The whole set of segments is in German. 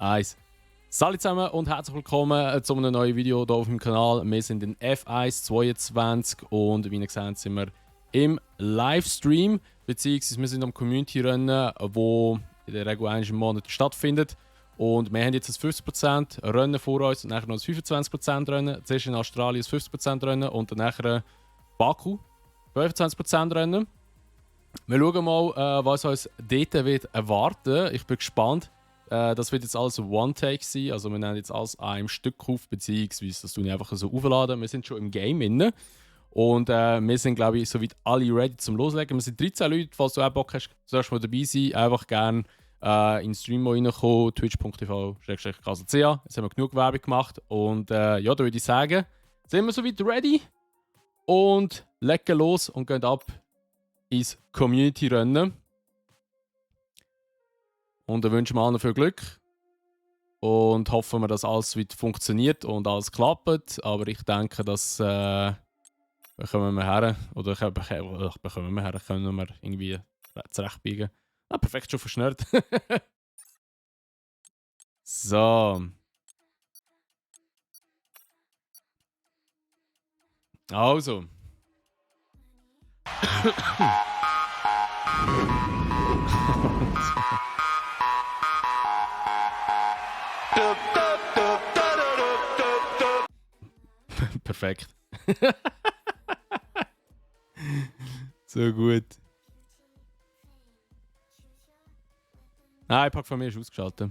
1. Salut zusammen und herzlich willkommen zu einem neuen Video hier auf dem Kanal. Wir sind in F1 22 und wie ihr seht, sind wir im Livestream, beziehungsweise wir sind am Community-Rennen, wo in der Regel einmal im Monat stattfindet. Und wir haben jetzt ein 50% Rennen vor uns und nachher noch ein 25% Rennen. Zuerst in Australien ein 50% Rennen und dann nachher Baku 25% Rennen. Wir schauen mal, was uns dort wird erwarten. Ich bin gespannt. Das wird jetzt alles One-Take sein, also wir nehmen jetzt alles an einem Stück auf, beziehungsweise das tue ich einfach so aufladen. Wir sind schon im Game inne und wir sind, glaube ich, soweit alle ready zum Loslegen. Wir sind 13 Leute, falls du auch Bock hast, sollst du mal dabei sein, einfach gerne in den Stream reinkommen, twitch.tv/kzca. Jetzt haben wir genug Werbung gemacht und ja, da würde ich sagen, sind wir soweit ready und legen los und gehen ab ins Community-Rennen. Und dann wünschen wir allen viel Glück und hoffen wir, dass alles wieder funktioniert und alles klappt. Aber ich denke, das bekommen wir her. Oder bekommen wir her, können wir irgendwie zurechtbiegen. Ah, perfekt, schon verschnürt. So. Also. Perfekt. So gut. Nein, iPad von mir ist ausgeschaltet.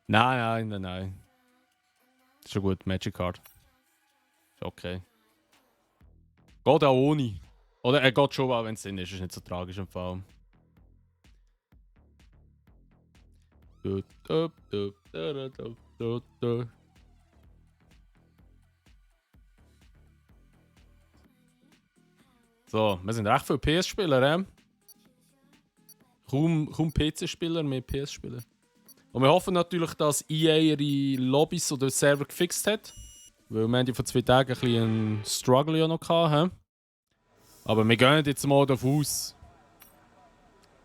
Nein. Ist schon gut, Magic Card. Ist okay. Geht auch ohne. Oder er geht schon, wenn es Sinn ist. Ist nicht so tragisch im Fall. So, wir sind recht viele PS-Spieler, Kaum PC-Spieler, mehr PS-Spieler. Und wir hoffen natürlich, dass EA ihre Lobbys oder Server gefixt hat. Weil wir haben ja vor 2 Tagen ein bisschen einen Struggle ja noch gehabt. Aber wir gehen jetzt mal davon aus.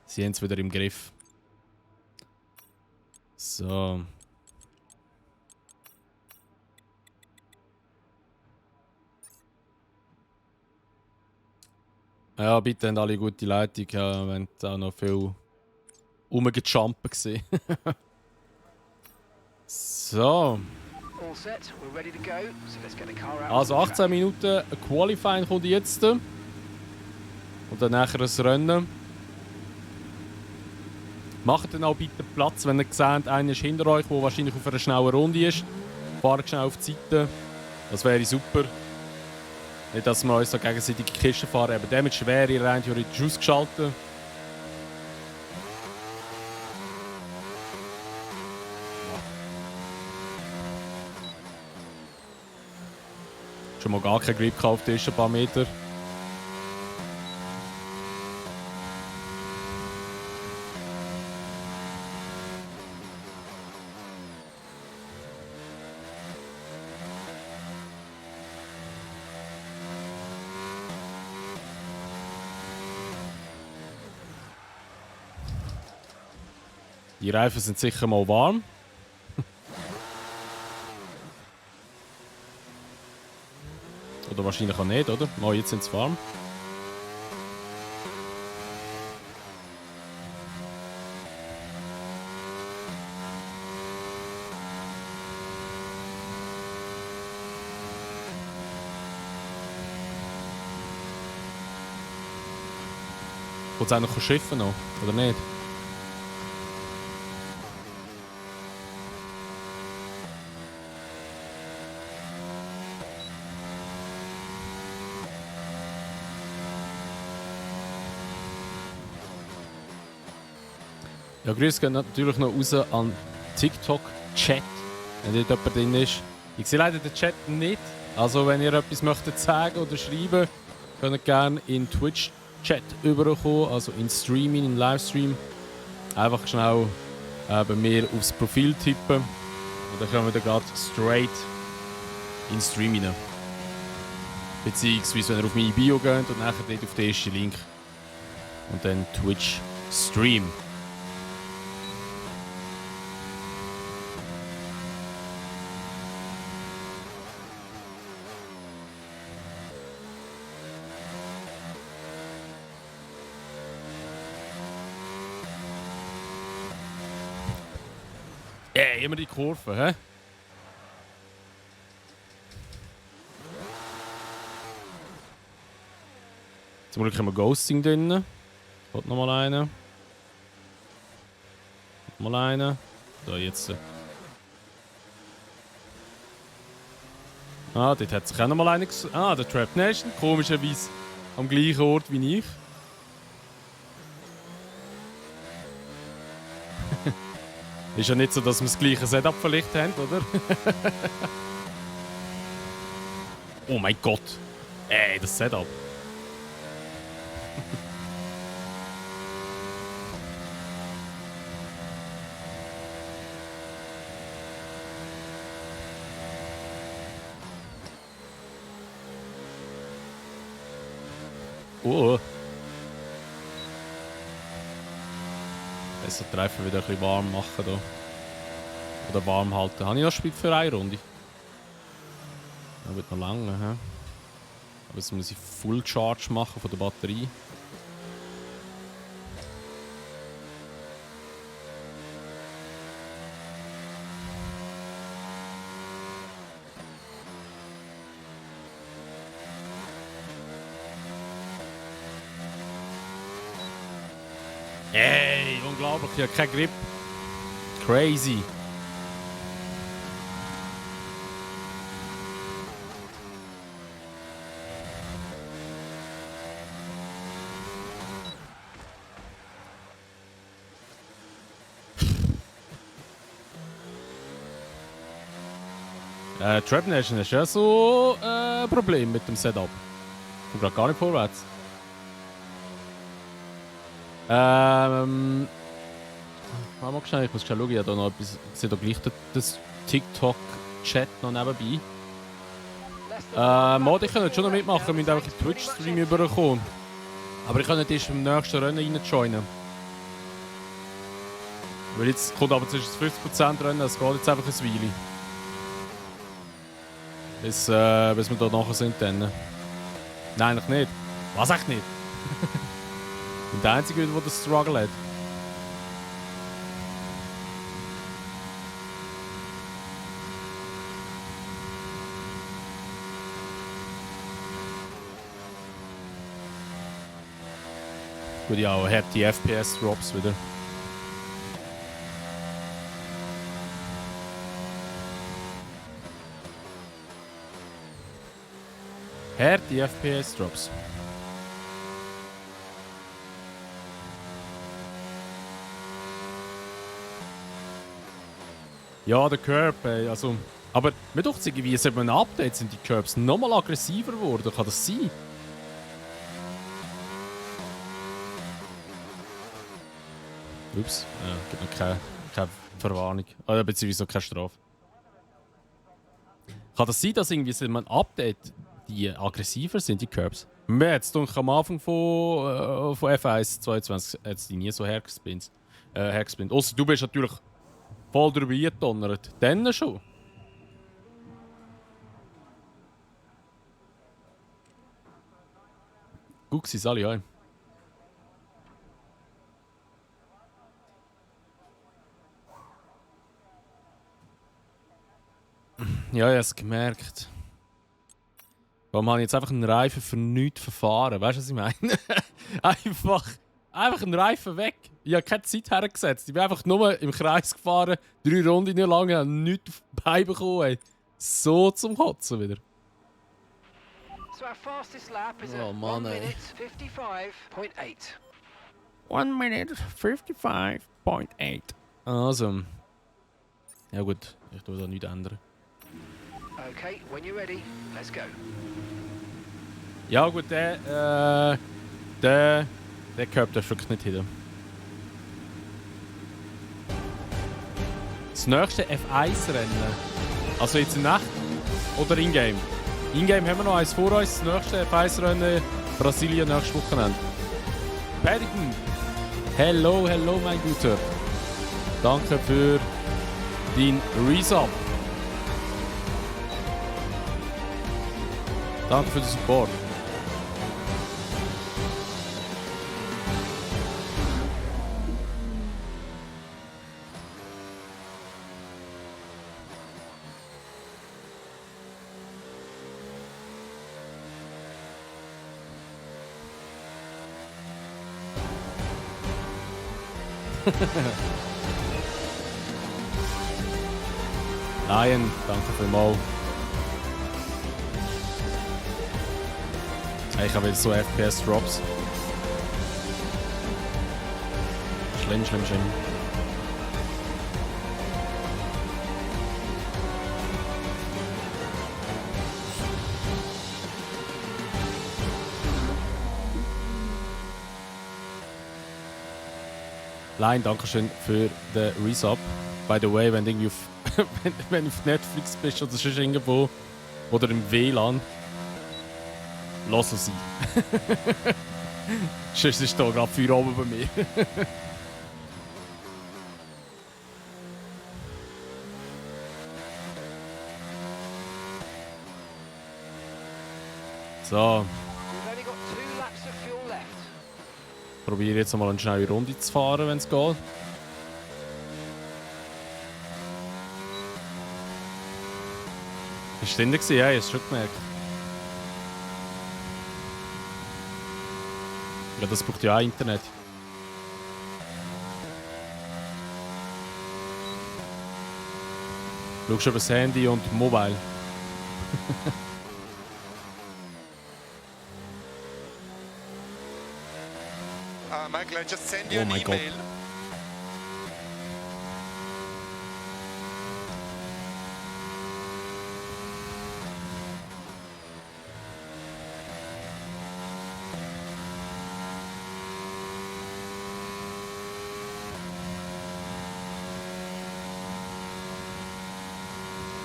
Sie haben es wieder im Griff. So. Ja, bitte haben alle gute Leitung, wenn da noch viel rumgejumpt gesehen. So. Also 18 Minuten Qualifying kommt jetzt. Und dann nachher ein Rennen. Macht dann auch bitte Platz, wenn ihr seht, einer ist hinter euch, der wahrscheinlich auf einer schnellen Runde ist. Fahrt schnell auf die Seite. Das wäre super. Nicht, dass wir uns so gegenseitig die Kisten fahren, aber damit wäre ihr rein theoretisch ausgeschaltet. Schon mal gar kein Grip auf den ersten paar Meter. Die Reifen sind sicher mal warm. Oder wahrscheinlich auch nicht, oder? Mal, jetzt sind sie warm. Kommt es auch noch schiffen noch, oder nicht? Ja, Grüße gehen natürlich noch raus an TikTok-Chat, wenn dort jemand drin ist. Ich sehe leider den Chat nicht, also wenn ihr etwas möchtet sagen oder schreiben, könnt ihr gerne in Twitch-Chat überkommen, also in Streaming, in Livestream. Einfach schnell bei mir aufs Profil tippen und dann kommen wir gerade straight in den Stream rein. Beziehungsweise wenn ihr auf meine Bio geht und nachher dort auf den ersten Link und dann Twitch Stream. immer die Kurve, hä? Zum Glück haben wir Ghosting drin. Kommt nochmal einer. Nochmal einer. So, jetzt. Ah, dort hat sich auch nochmal einer gesucht. Ah, der Trap Nation. Komischerweise am gleichen Ort wie ich. Ist ja nicht so, dass wir das gleiche Setup vielleicht haben, oder? Oh mein Gott. Ey, das Setup. Oh. Besser Treffen wieder ein bisschen warm machen hier. Oder warm halten. Habe ich noch Spiel für eine Runde? Das wird noch lange. He? Aber jetzt muss ich Full Charge machen von der Batterie. Ey, unglaublich, ich habe keinen Grip. Crazy. Trap Nation ist ja so ein Problem mit dem Setup. Ich komme gerade gar nicht vorwärts. Warte mal schnell, ich muss schnell schauen, ich habe da noch etwas. Ich sehe da gleich das TikTok-Chat noch nebenbei. Modi können schon noch mitmachen, wir müssen einfach den Twitch-Stream überkommen. Aber ich kann nicht erst im nächsten Rennen rein joinen. Weil jetzt kommt aber zwischen das 50% Rennen, es geht jetzt einfach ein Weile. Bis wir da nachher sind dann. Nein, eigentlich nicht. Was echt nicht? Ich bin der Einzige, der das Struggle hat. Gut, ja, er hat die FPS-Drops wieder. Er hat die FPS-Drops. Ja, der Curb, ey, also... Aber mir doch irgendwie, seit einem Update sind die Curbs nochmal aggressiver geworden. Kann das sein? Ups, ja, gibt noch keine Verwarnung. Beziehungsweise keine Strafe. Kann das sein, dass irgendwie seit einem Update die aggressiver sind, die Curbs? Mir jetzt am Anfang von F1 22 hat es die nie so hergespinnt. Ausser du bist natürlich voll drüber eingedonnert. Dann schon. Gut sind alle, ja. Ja, ich habe es gemerkt. Warum habe ich jetzt einfach einen Reifen für nichts verfahren? Weißt du, was ich meine? einfach einen Reifen weg. Ich habe keine Zeit hergesetzt. Ich bin einfach nur im Kreis gefahren, 3 Runden lang, und nichts auf die Beine bekommen. Ey. So zum Kotzen wieder. Oh Mann, ey. 1 minute 55.8. Also. Ja gut, ich tue da nichts ändern. Okay, when you're ready, let's go. Ja gut, der Curb darf wirklich nicht hin. Das nächste F1-Rennen. Also jetzt in Nacht oder in-game? In-game haben wir noch eins vor uns. Das nächste F1-Rennen Brasilien nächstes Wochenende. Paddington! Hello, mein Guter. Danke für dein Resub. Danke für den Support. Lion, danke vielmals. Hey, ich habe jetzt so FPS-Drops. Schlimm, schlimm, schlimm. Lion, danke schön für den Resub. By the way, wenn du irgendwie wenn du auf Netflix bist oder sonst irgendwo oder im WLAN, lass es sein. Sonst ist da gerade Feuer oben bei mir. So, We've only got 2 laps of fuel left. probiere jetzt mal eine schnelle Runde zu fahren, wenn es geht. Ist drin gewesen? Ja, ich habe es schon gemerkt. Ja, das braucht ja auch Internet. Schaust du über das Handy und Mobile. Michael, I just sent you Oh an my God. email.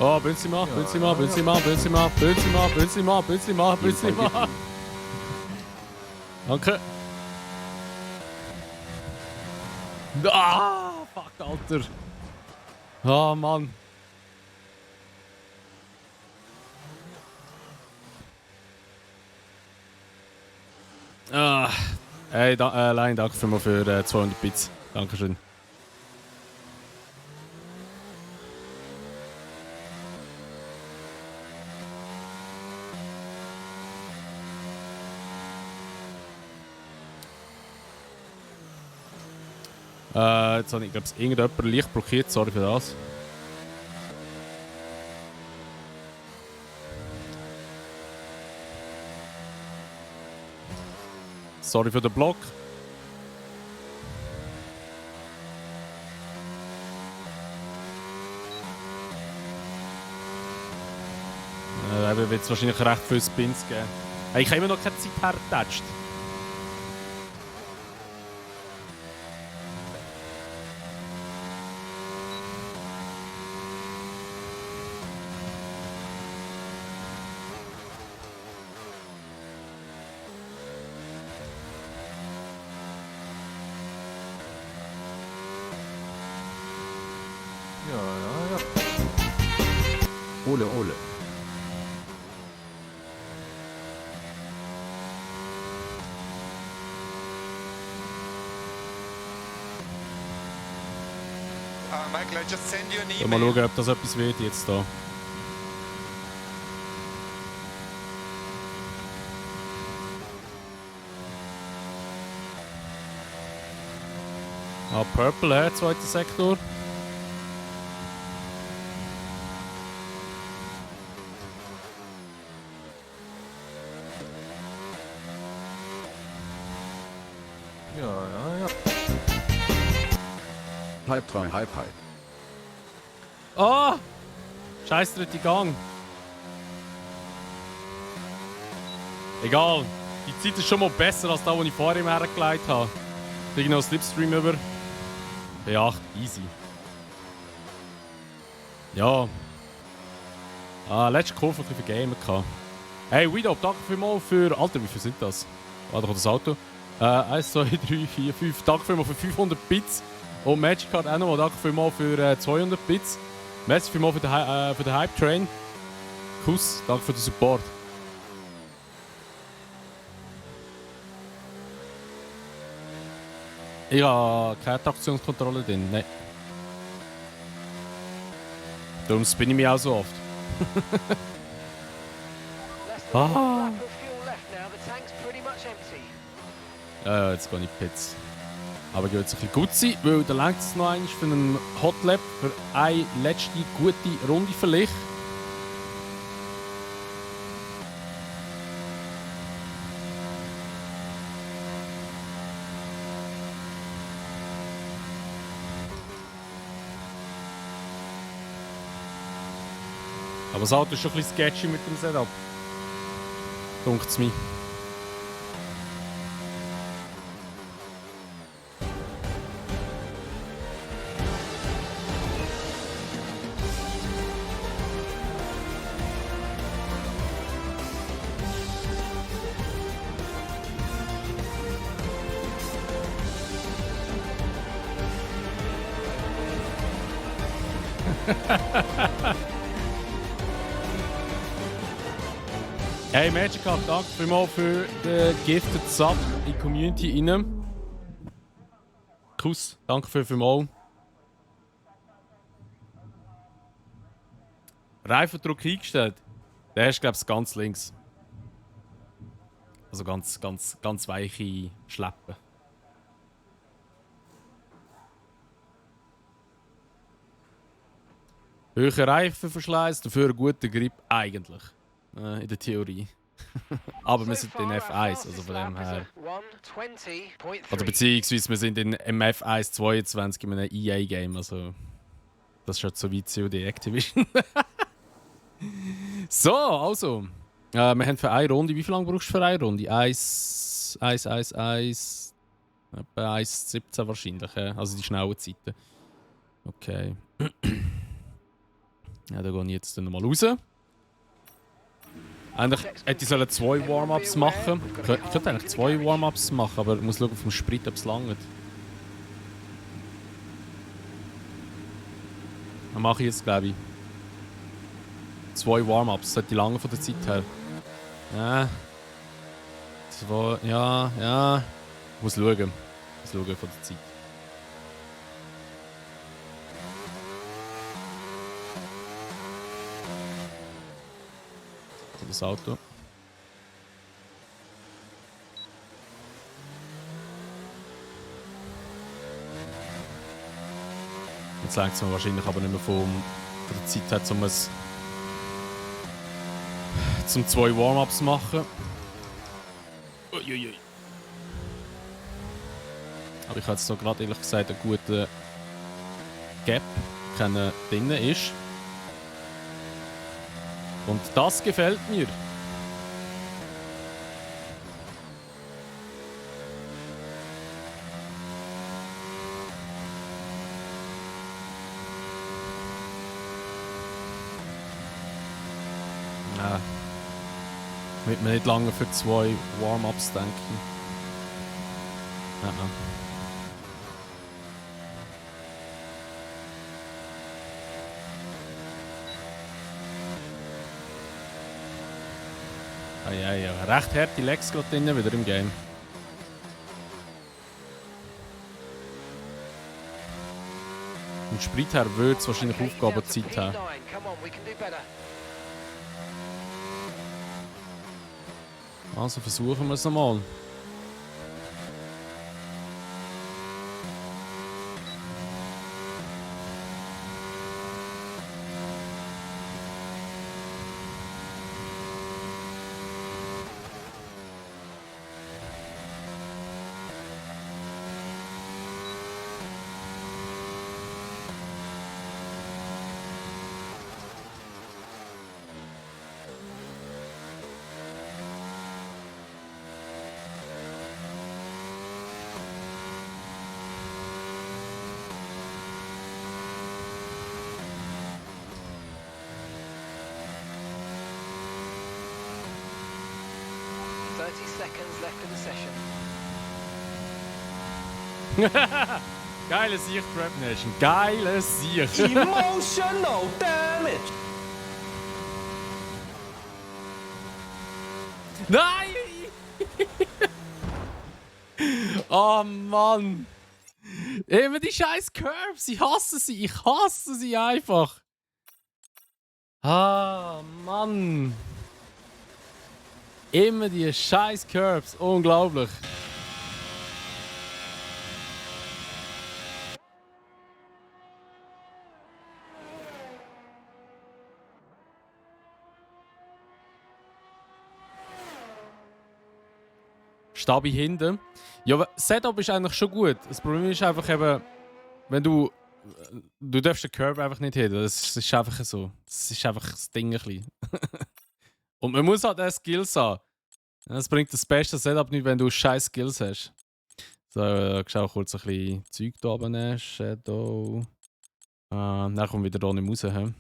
Oh, Benzema, Benzema, Benzema, Benzema, Benzema, Benzema, Benzema, Benzema. Danke. Ah, fuck, Alter. Ah, Mann. Ah. Hey, Lion, danke vielmals für 200 Bits. Dankeschön. Jetzt habe ich, glaube ich, irgendjemand leicht blockiert. Sorry für das. Sorry für den Block. Da wird es wahrscheinlich recht viele Spins geben. Hey, ich habe immer noch keine Zeit hergetatscht. Ole, Ole. Michael, I just sent you an Mal email. schauen, ob das etwas wird jetzt da. Ah, Purple, zweiter Sektor. Halb dran, halb. Ah! Scheiß dritte Gang. Egal. Die Zeit ist schon mal besser als da, wo ich vorher hergelegt habe. Ich kriege noch einen Slipstream über. B8, easy. Ja. Letzte Kurve ein bisschen vergamen gehabt. Hey, Wido, danke vielmals für... Alter, wie viel sind das? Ah, da kommt das Auto. 1, 2, 3, 4, 5. Danke vielmals für 500 Bits. Und Magic Card auch noch. Danke vielmals für 200 Bits. Merci vielmals für den Hype Train. Kuss, danke für den Support. Ich habe keine Traktionskontrolle drin, nein. Darum spinne ich mich auch so oft. Less than Ah. one lap of fuel left now. The tank's pretty much empty. Ja, jetzt gehe ich Pits. Aber ich will jetzt ein bisschen gut sein, weil da reicht es noch einmal für einen Hotlap, für eine letzte gute Runde vielleicht. Aber das Auto ist schon ein bisschen sketchy mit dem Setup. Dunkt's mir. Hey Magica, danke vielmals für den Gifted Sub in die Community rein. Kuss, danke vielmals. Reifendruck eingestellt. Der ist, glaube ich, ganz links. Also ganz weiche Schleppen. Höherer Reifenverschleiß, dafür ein guter Grip eigentlich. In der Theorie. Aber wir sind in F1, also von dem her. Oder beziehungsweise wir sind in F1 22 in einem EA-Game, also. Das ist schon so weit COD Activision. So, also. Wir haben für eine Runde, wie viel lange brauchst du für eine Runde? 1, etwa 1,17 wahrscheinlich, also die schnellen Zeiten. Okay. Ja, da gehe ich jetzt nochmal raus. Eigentlich hätte ich 2 Warm-Ups machen. Ich könnte eigentlich 2 Warm-Ups machen, aber ich muss schauen auf dem Sprit, ob es langt. Dann mache ich jetzt, glaube ich. 2 Warm-Ups, sollte lange von der Zeit her. Ja. 2, ja. Ich muss schauen. Von der Zeit. Das Auto. Jetzt längt es mir wahrscheinlich aber nicht mehr von der Zeit her, zum 2 Warm-Ups machen. Uiuiui. Aber ich habe jetzt noch gerade ehrlich gesagt einen guten Gap, kein drin ist. Und das gefällt mir. Ja. Wird mir nicht lange für 2 Warm-Ups denken. Ja. Ja. Recht harte Legs gerade drin, wieder im Game. Und Sprit her würde es wahrscheinlich Aufgabenzeit haben. Also versuchen wir es nochmal. Geiles Sieg, Trap Nation. Geiles Sieg. Emotional damage. Nein! Oh Mann! Immer die scheiß Curbs. Ich hasse sie. Ich hasse sie einfach. Ah, Mann. Immer die scheiß Curbs. Unglaublich. Stabi hinten. Ja, aber Setup ist eigentlich schon gut. Das Problem ist einfach eben, wenn du darfst den Curb einfach nicht hitten. Das ist einfach so. Das ist einfach das Ding ein bisschen. Und man muss halt auch Skills haben. Das bringt das beste Setup nicht, wenn du scheiß Skills hast. So, schau kurz ein bisschen Zeug da oben. Shadow. Dann kommt wieder da nicht raus. He?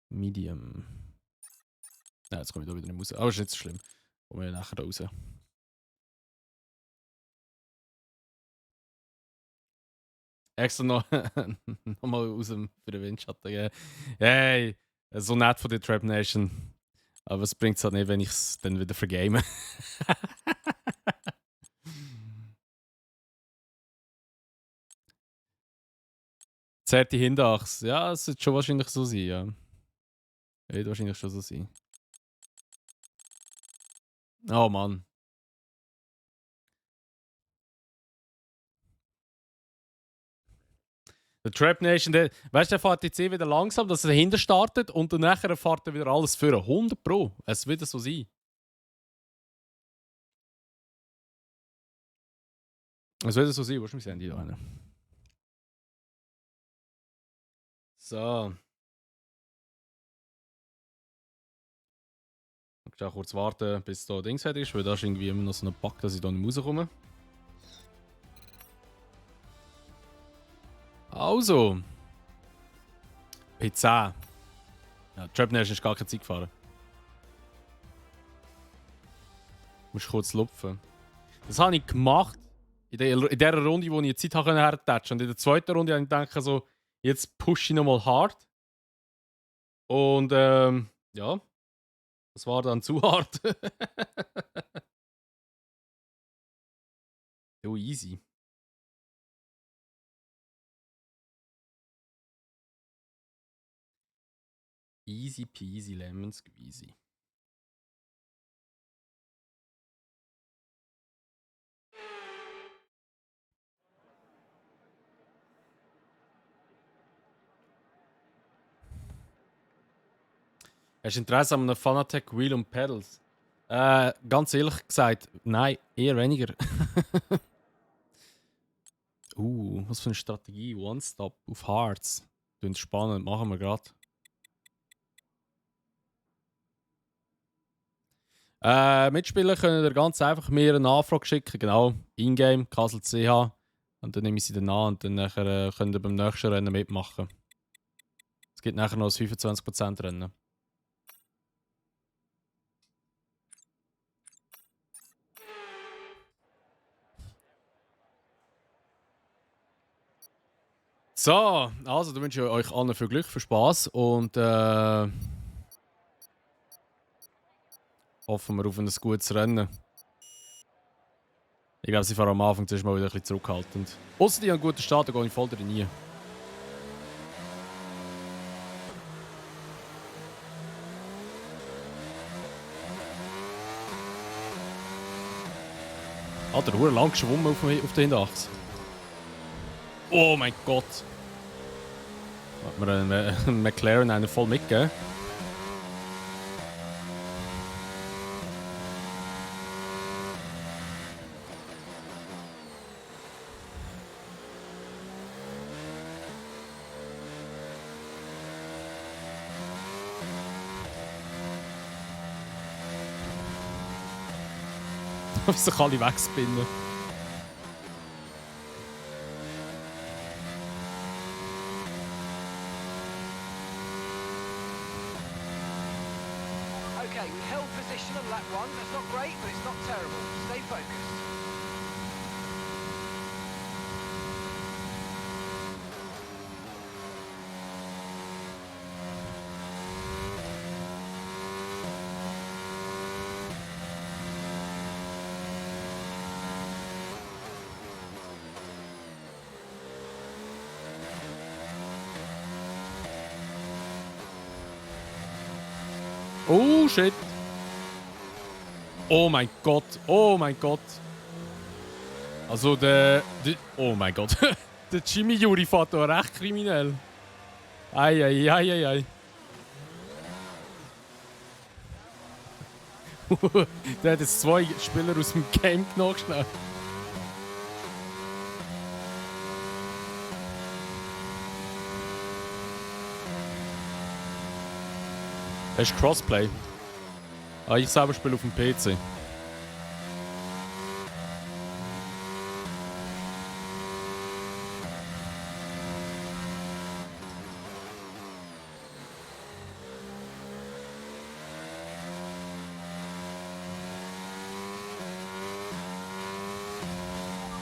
Medium. Nein, jetzt komme ich da wieder nicht raus. Aber ist nicht so schlimm. Kommen wir nachher da raus. Extra noch mal raus für den Windschatten. Gell? Hey, so nett von der Trap Nation. Aber es bringt es halt nicht, wenn ich es dann wieder vergame. Zerte Hinterachse. Ja, es wird schon wahrscheinlich so sein, ja. Wird wahrscheinlich schon so sein. Oh Mann. Der Trap Nation, weißt du, der fährt jetzt wieder langsam, dass er dahinter startet und dann nachher fährt er wieder alles für 100 Pro. Es wird so sein. Es wird so sein, wo ist mein Handy da rein? So. Ich muss auch kurz warten, bis da Dings fertig ist, weil da ist irgendwie immer noch so ein Bug, dass ich da nicht rauskomme. Also. P10. Ja, Trap Nation ist gar keine Zeit gefahren. Musst kurz lupfen. Das habe ich gemacht in der Runde, wo ich Zeit hertatschen konnte. Und in der zweiten Runde habe ich gedacht, so, jetzt pushe ich nochmal hart. Und ja, das war dann zu hart. Jo, easy. Easy peasy lemon squeezy. Hast du Interesse an einem Fanatec Wheel und Pedals? Ganz ehrlich gesagt, nein, eher weniger. Was für eine Strategie. One-Stop auf Hearts. Klingt spannend, machen wir gerade. Mitspieler können ihr ganz einfach mir eine Anfrage schicken, genau, Ingame, Kassel CH. Und dann nehme ich sie dann an und dann nachher, könnt ihr beim nächsten Rennen mitmachen. Es gibt nachher noch ein 25% Rennen. So, also dann wünsche ich euch allen viel Glück, viel Spaß und hoffen wir auf ein gutes Rennen. Ich glaube, sie fahren am Anfang zuerst mal wieder ein bisschen zurückhaltend. Außer die haben einen guten Start, da gehe ich voll drin. Alter, der lang geschwommen auf der Hinterachse. Oh mein Gott! Hat mir einen McLaren einen voll mitgegeben. Wie sich alle wegspinnen. Okay, we held position on lap 1. That's not great, but it's not terrible. Stay focused. Oh shit! Oh mein Gott! Oh mein Gott! Also oh mein Gott! Der Jimmy Juri fährt da recht kriminell. Ei. Der hat jetzt 2 Spieler aus dem Game genommen, schnell. Das ist Crossplay. Ah, ich selber spiele auf dem PC.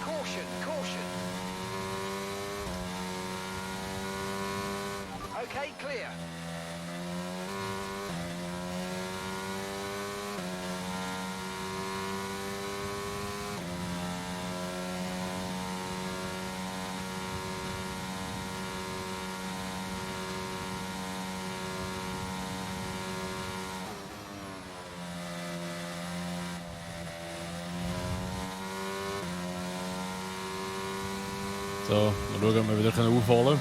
Caution, caution. Okay, clear. So, mal schauen, ob wir wieder aufholen können.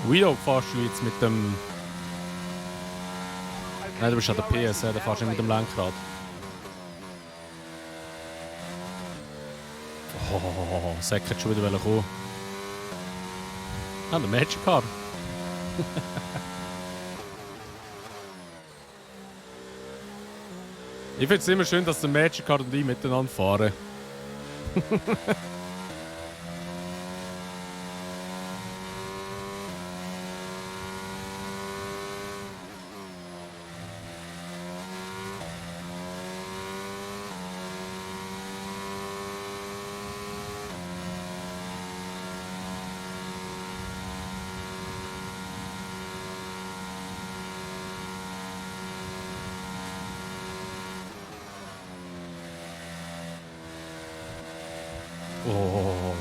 Guido, fährst du jetzt mit dem... Nein, du bist an der PS, da fährst du nicht mit dem Lenkrad. Oh, Säck hat schon wieder kommen. Ah, der Magic Car. Ich finde es immer schön, dass der Magic Car und ich miteinander fahren. Oh.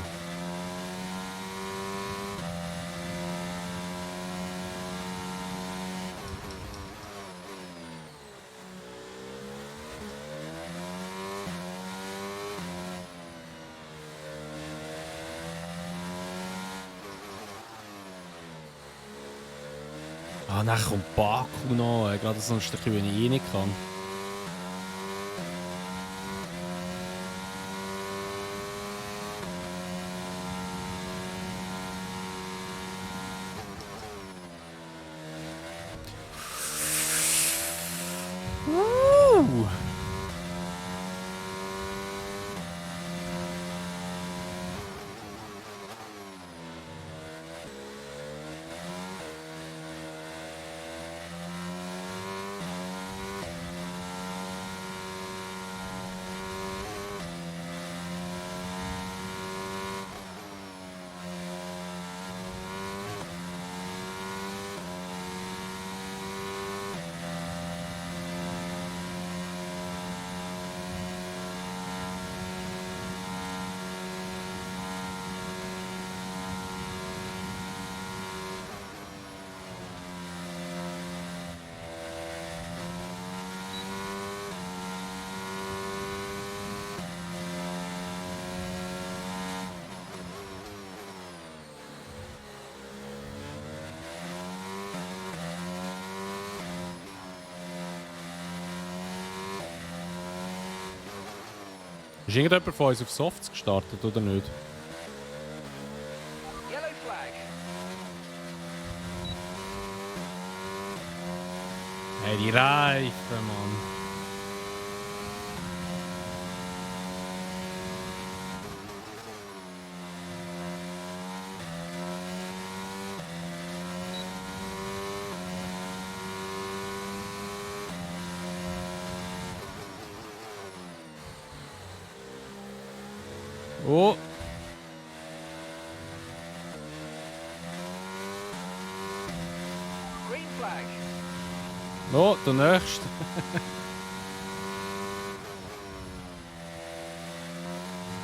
Ah, nachher kommt Baku noch, gerade so ein Stückchen, wenn ich eh nicht kann. Ist irgendjemand von uns auf Softs gestartet oder nicht? Yellow flag. Hey, die Reifen, Mann. Oh. Green flag. Oh, der nächste.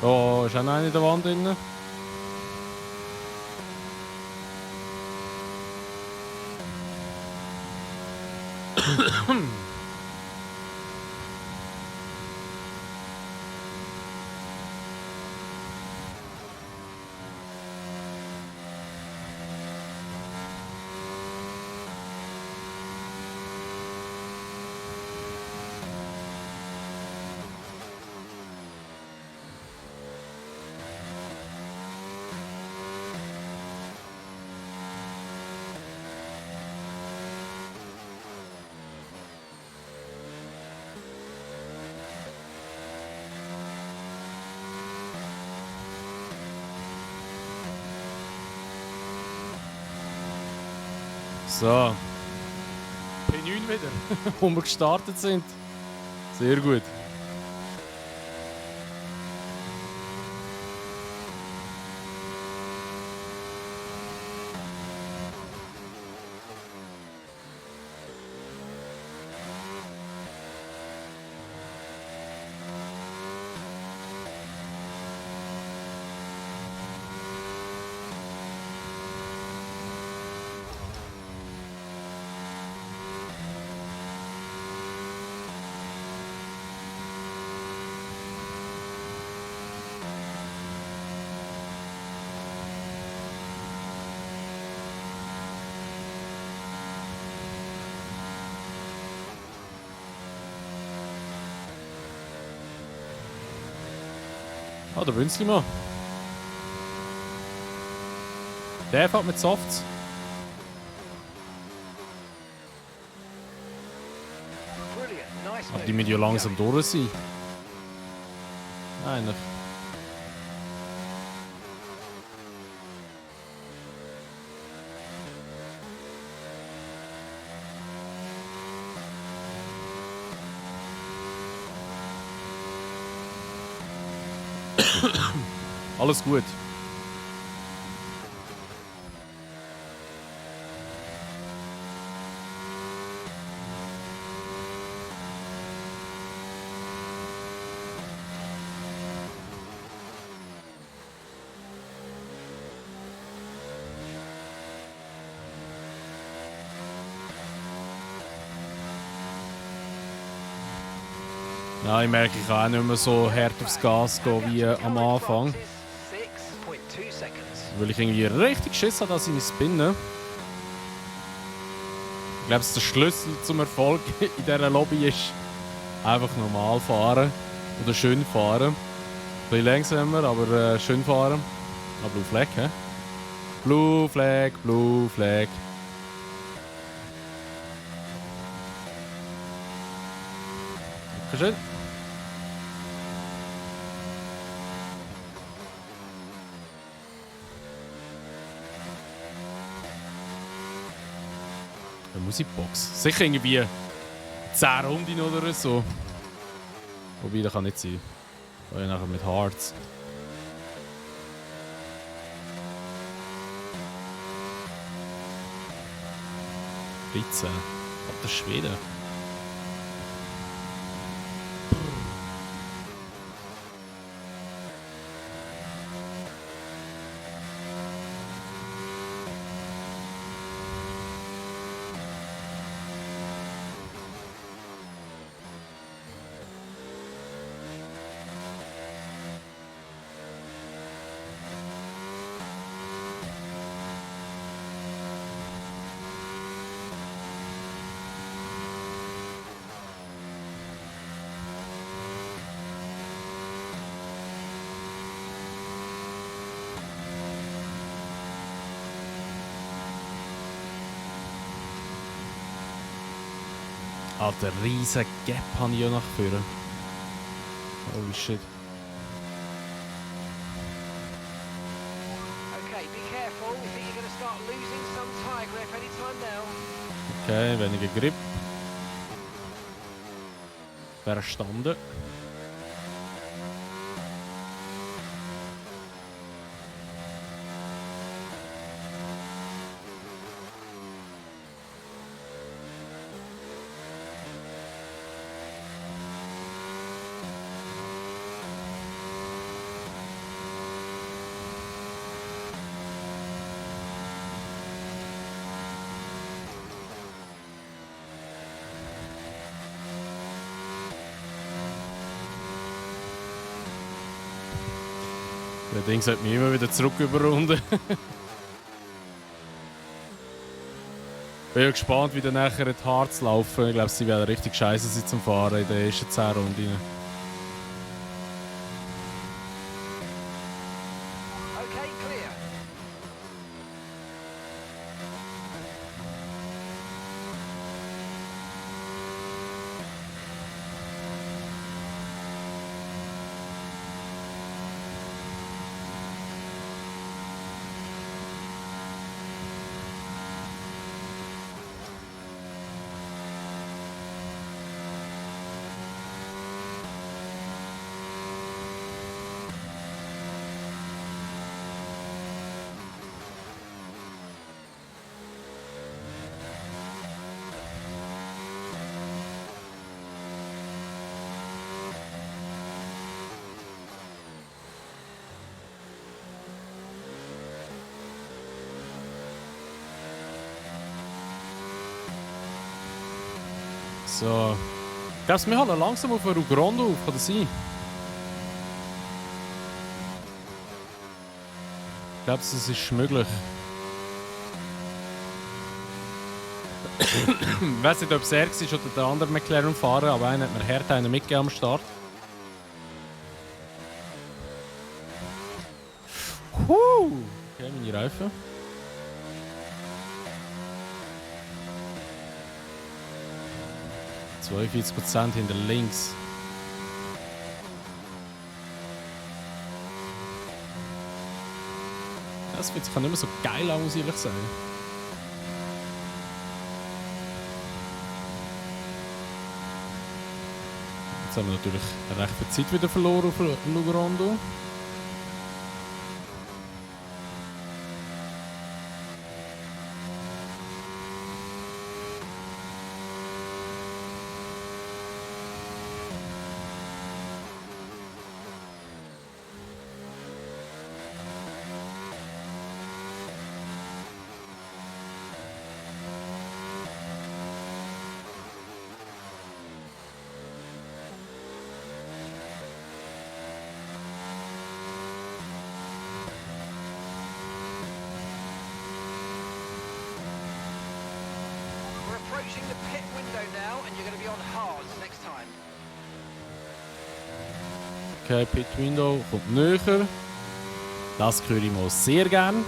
Oh, ist auch noch einer in der Wand drin? So. P9 wieder, wo wir gestartet sind. Sehr gut. Ah, der Bünzlimann. Der fährt mit Softs. Brilliant. Nice Aber move. die müssen ja langsam durch sein. Eigentlich. Alles gut. Ja, ich merke, ich kann auch nicht mehr so hart aufs Gas gehen wie am Anfang. 6.2 seconds. Weil ich irgendwie richtig Schiss habe, dass ich mich spinne. Ich glaube, der Schlüssel zum Erfolg in dieser Lobby ist einfach normal fahren. Oder schön fahren. Ein bisschen langsamer, aber schön fahren. Ah, Blue Flag, hä? Blue Flag, Blue Flag. Schön. Eine Musikbox. Sicher irgendwie 10 Runden oder so. Wobei, das kann nicht sein. Da ja nachher mit Hearts. Ritze. Alter Schwede. Alter, riesen Gap habe ich ja nach vorne. Holy shit. Okay, be careful. We think you're going to start losing some tyre grip anytime now. Okay, weniger Grip. Verstanden. Der Ding sollte mich immer wieder zurück überrunden. Bin ja gespannt, wie dann nachher die Harz laufen. Ich glaube, sie werden richtig scheiße sein zum Fahren in der ersten 10 Runden. Okay, clear. So. Ich glaube, wir halten langsam auf Rio Grande auf, kann das sein? Ich glaube, es ist möglich. Ich weiß nicht, ob es er ist oder der andere McLaren fahren, aber einer hat mir hart einen mitgegeben am Start. Okay, meine Reifen. %, hinter links. Das fühlt sich nicht mehr so geil an, muss ich ehrlich sagen. Jetzt haben wir natürlich recht viel Zeit wieder verloren auf Lugorando. Approaching the pit window now, and you're going to be on hards next time. Okay, Pit Window kommt näher. Das höre ich mal sehr gern.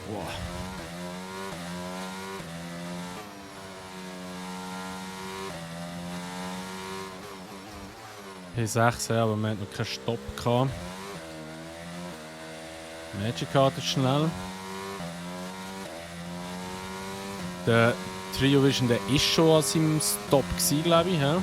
Boah. P6, ja, aber wir hatten noch keinen Stopp gehabt. Magic Card ist schnell. Der Trio Vision, der ist schon an seinem Stop gewesen, glaube ich. Ja?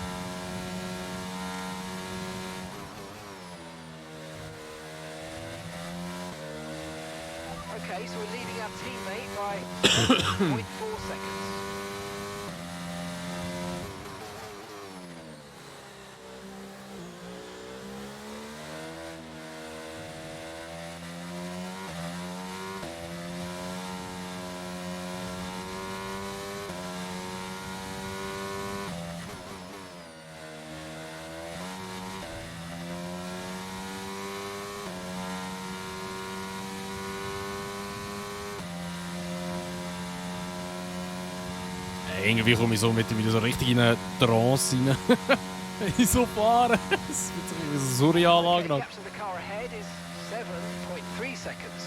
Okay, so we're leading our teammate by 0.4 seconds. Irgendwie komme ich so mit wieder so richtig in eine Trance rein. In so fahren. Das wird sich irgendwie so surreal Okay, an. gap to the car ahead is 7.3 seconds.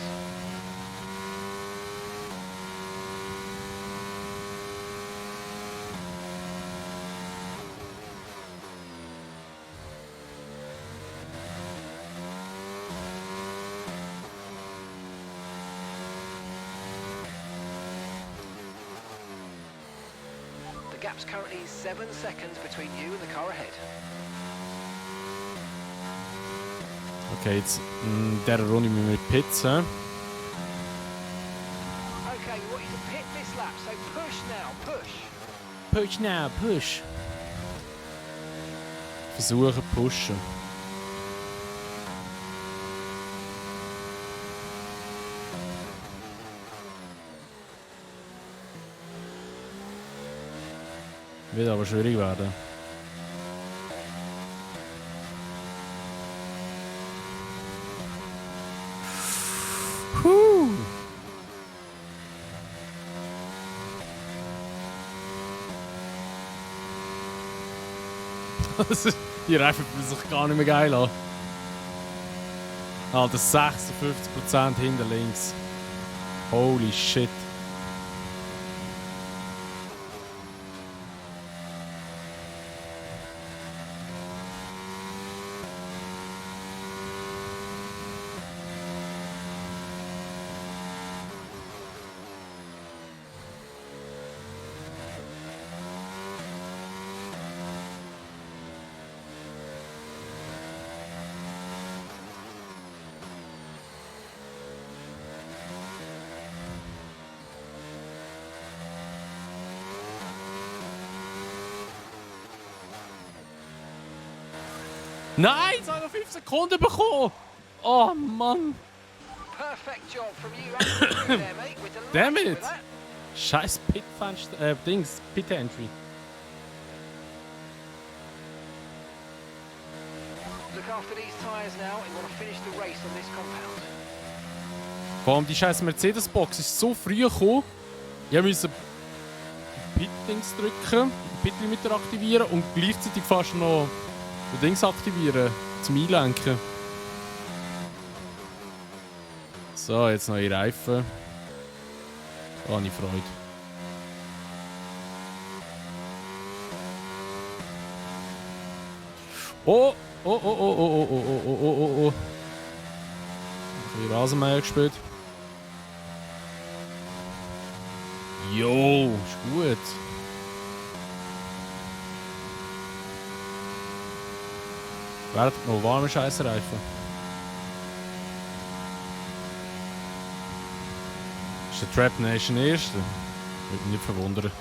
gap's currently 7 seconds between you and the car ahead. Okay, jetzt in dieser Runde müssen wir pitzen. Okay, we want you to pit this lap, so push now, push. Push now, push. Versuchen pushen. Wird aber schwierig werden. Puh. Die Reifen fühlen sich gar nicht mehr geil an. Alter, 56% hinter links. Holy shit. Nein, jetzt habe ich 5 Sekunden bekommen. Oh Mann. Perfect job from you absolutely there, mate. We're delighted Damn it. with that. Scheiß Pit-Fenster, Dings, Pit-Entry. Look after these tyres now. You want to finish the race on this compound. Vor allem die scheiß Mercedes-Box ist so früh gekommen. Ich musste Pit-Dings drücken, Pit-Limiter aktivieren und gleichzeitig fast noch das Dings aktivieren, zum Einlenken. So, jetzt neue Reifen. Da habe ich Freude. Oh! Oh, oh, oh, oh, oh, oh, oh, oh, oh, oh. Ein bisschen Rasenmäher gespielt. Jo, ist gut. Werdet noch warme Scheissreifen. Ist der Trap Nation Erste? Würde mich nicht verwundern.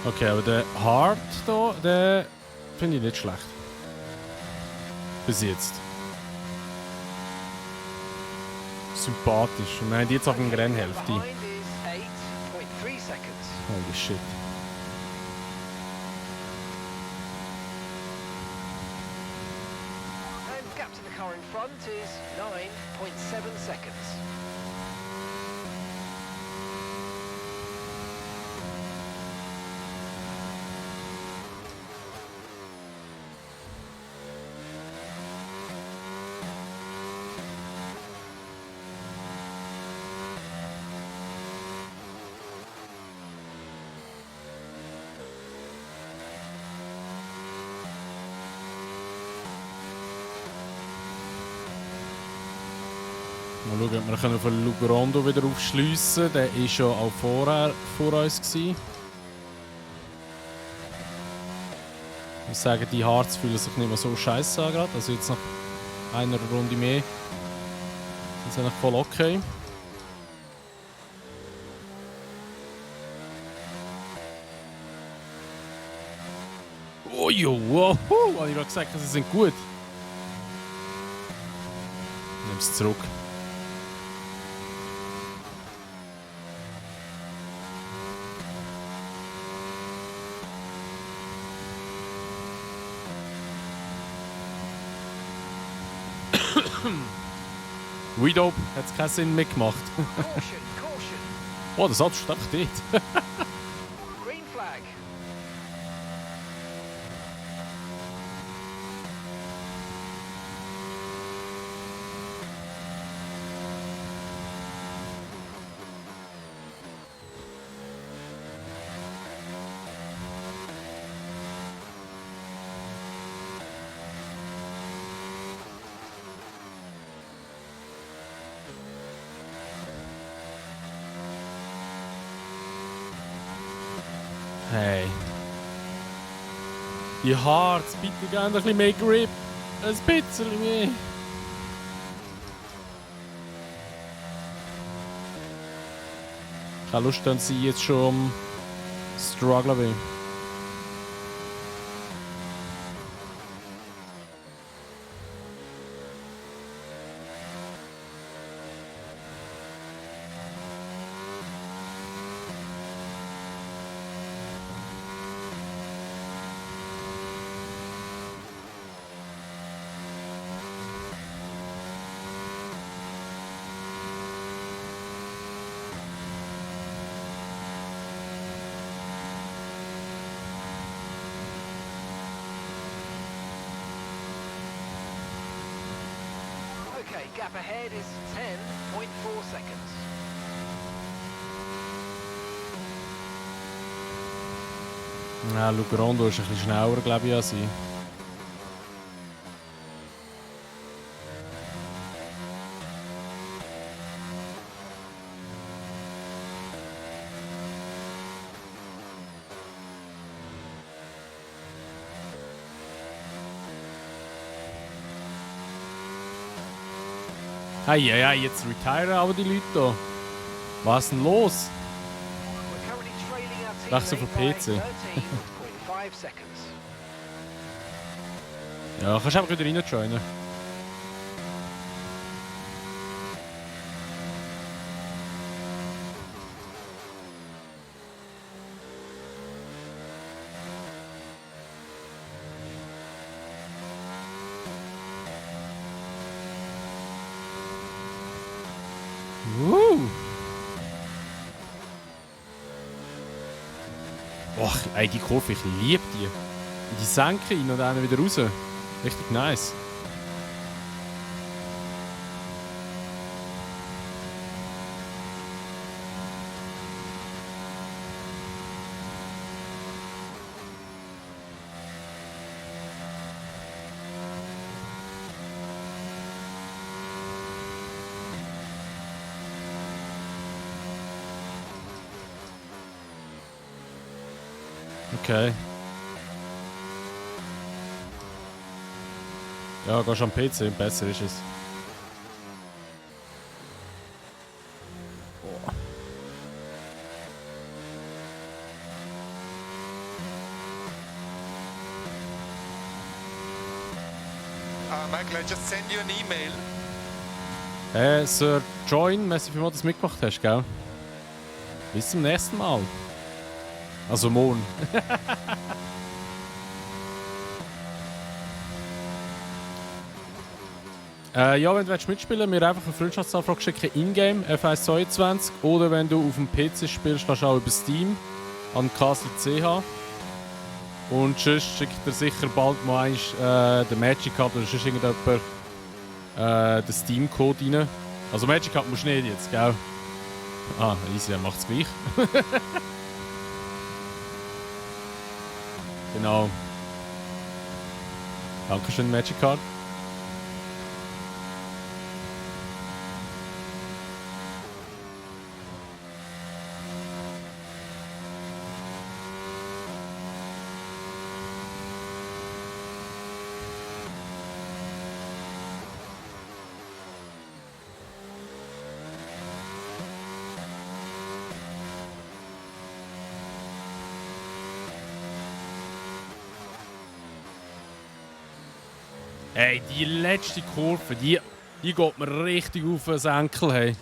Okay, aber der Hard hier, den finde ich nicht schlecht. Bis jetzt. Sympathisch. Und wir haben jetzt auch eine Rennhälfte. Behind is 8.3 seconds. Holy shit. And the gap to the car in front is 9.7 seconds. Mal schauen, ob wir von Lugrando wieder aufschliessen können. Der war schon auch vor uns gewesen. Ich muss sagen, die Harz fühlen sich nicht mehr so scheiße an gerade. Also jetzt nach einer Runde mehr sind sie eigentlich voll okay. Oh jo, wow. Habe ich gerade gesagt, sie sind gut. Nimm es zurück. Weedope hat es keinen Sinn mehr gemacht. Caution, caution. Oh, der Satz steht einfach dort. Green flag. Hey. Die Harz, bitte gerne ein bisschen mehr Grip. Ein bisschen mehr. Keine Lust, dass sie jetzt schon am Strugglen bin. Okay, gap ahead is 10.4 seconds. Ja, Lugrando ist ein bisschen schneller, glaube ich, als ich. Hey, jetzt retiren aber die Leute da. Was ist denn los? We're currently trailing our Wechsel teammate von by PC. 13.5 seconds. Ja, kannst einfach wieder rein joinen. Och, ey, die Kurve, ich liebe die. In die Senke rein und dann wieder raus. Richtig nice. Okay. Ja, gehst am PC, besser ist es. Michael, I just send you an email. Sir Join, merci vielmals, dass du mitgemacht hast, gell? Bis zum nächsten Mal. Also morgen. Ja, wenn du mitspielen willst, mir einfach eine Freundschaftsanfrage schicken, in-game, F122. Oder wenn du auf dem PC spielst, kannst du auch über Steam an Castle.ch. Und sonst schickt er sicher bald mal den Magic Card oder sonst irgendjemand den Steam-Code rein. Also Magic Card musst du nicht jetzt, gell? Ah, easy, er macht's gleich. Genau. Dankeschön, Magic Card. Hey, die letzte Kurve, die geht mir richtig auf den Senkel. Hey.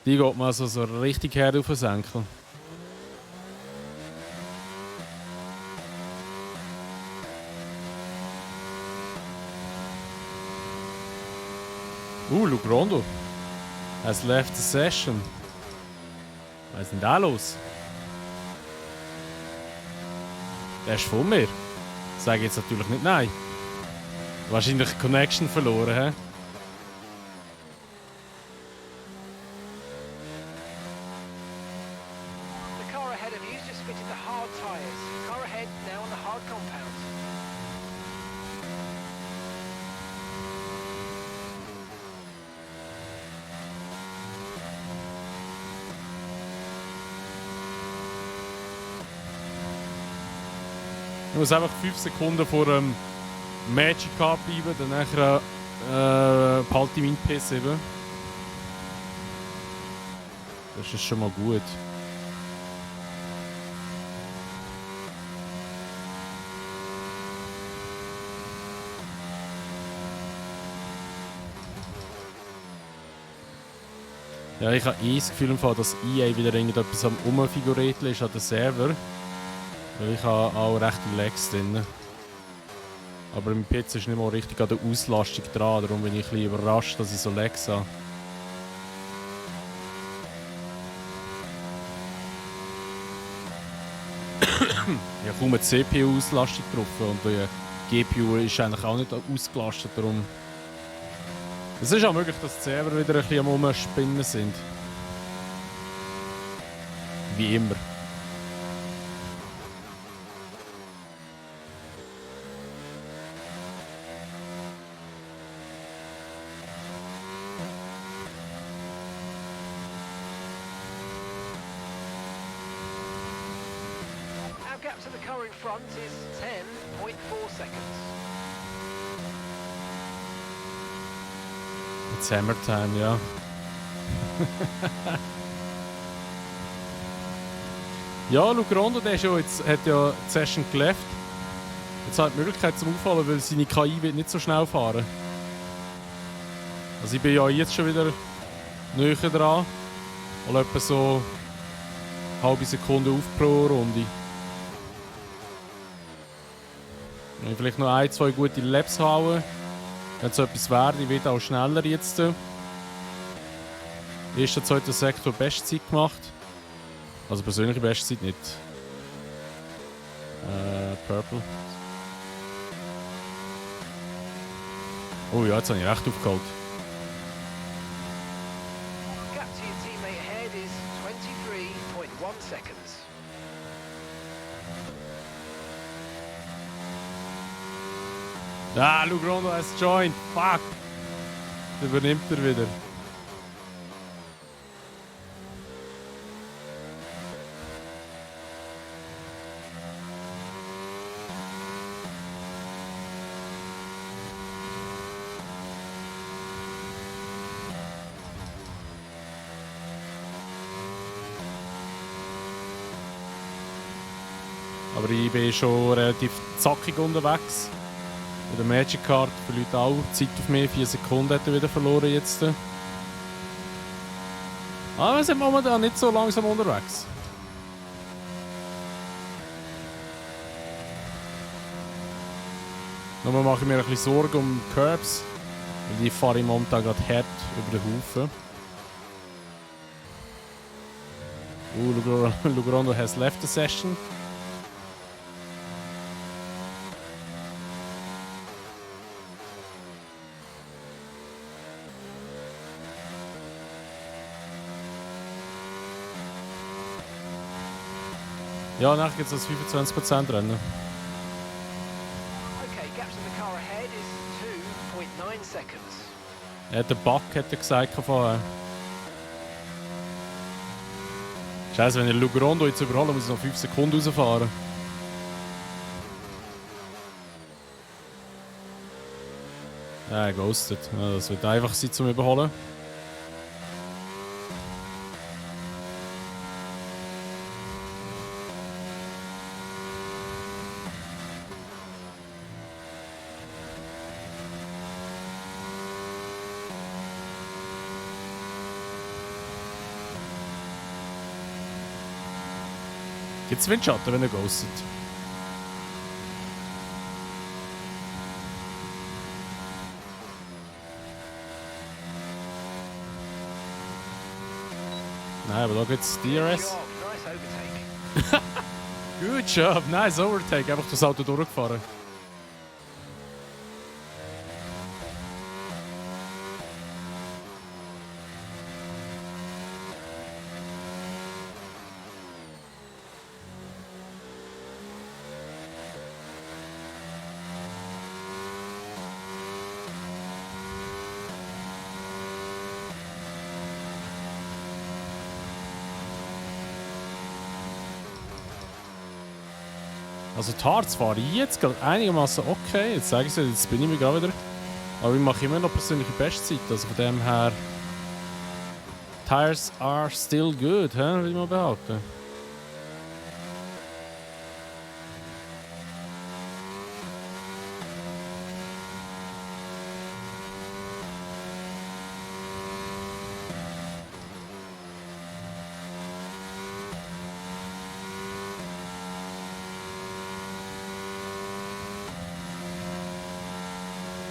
Die geht mir also so richtig her auf den Senkel. Luke Rondo has left the session. Was ist denn da los? Der ist von mir. Sage ich jetzt natürlich nicht nein. Wahrscheinlich die Connection verloren, hä? The car ahead of you has just fitted the hard tyres. Car ahead now on the hard compound. Ich muss einfach 5 Sekunden vor dem Magic Car bleiben, dann nachher behalte ich meinen P7. Das ist schon mal gut. Ja, ich habe das Gefühl, dass EA wieder irgendetwas am Umfigurieren ist an den Server. Weil ich habe auch recht Lags drin. Aber mein PC ist nicht mal richtig an der Auslastung dran, darum bin ich ein bisschen überrascht, dass ich so Lags habe. Ich habe kaum eine CPU-Auslastung drauf und die GPU ist eigentlich auch nicht ausgelastet, darum... Es ist auch möglich, dass die Server wieder ein bisschen am Umspinnen sind. Wie immer. Our gap to the car in front is 10.4 seconds. It's Hammer Time, ja. Ja, Luke Rondo, der ist ja jetzt, hat ja die Session geleft. Jetzt hat die Möglichkeit zum Auffallen, weil seine KI wird nicht so schnell fahren. Also ich bin ja jetzt schon wieder näher dran. Mal etwa so eine halbe Sekunde auf pro Runde. Wenn ich vielleicht noch 1, 2 gute Laps hauen, wenn so etwas wäre, ich werde auch schneller jetzt. Erster, zweiter Sektor Bestzeit gemacht. Also persönliche Bestzeit nicht. Purple. Oh ja, jetzt habe ich recht aufgeholt. Gap to your teammate ahead is 23.1 seconds. Ah, Luke Rondo has joined. Fuck! Das übernimmt er wieder. Aber ich bin schon relativ zackig unterwegs. Bei der Magic Card verliert auch Zeit auf mich. 4 Sekunden hat er wieder verloren jetzt. Aber wir sind momentan nicht so langsam unterwegs. Nur mache ich mir ein bisschen Sorgen um die Curbs. Weil die fahre ich momentan gerade hart über den Haufen. Luke Rondo has left the session. Ja, nachher gibt es das 25% Rennen. Okay, gap to the car ahead is 2.9 seconds. Ja, der Bug hat er gesagt vorher. Scheiße, wenn ich Luke Rondo jetzt überholen, muss ich noch 5 Sekunden rausfahren. Ja, er ghostet. Ja, das wird einfach sein zum Überholen. Gibt es Windschatten, wenn er ghostet? Nein, aber da gibt es Good DRS. job, nice overtake. Good job, nice Overtake. Einfach das Auto durchgefahren. Also die Harz fahre ich jetzt gerade einigermaßen okay. Jetzt sage ich es, jetzt bin ich mir gerade wieder. Aber ich mache immer noch persönliche Bestzeit. Also von dem her. Tires are still good, würde ich mal behaupten.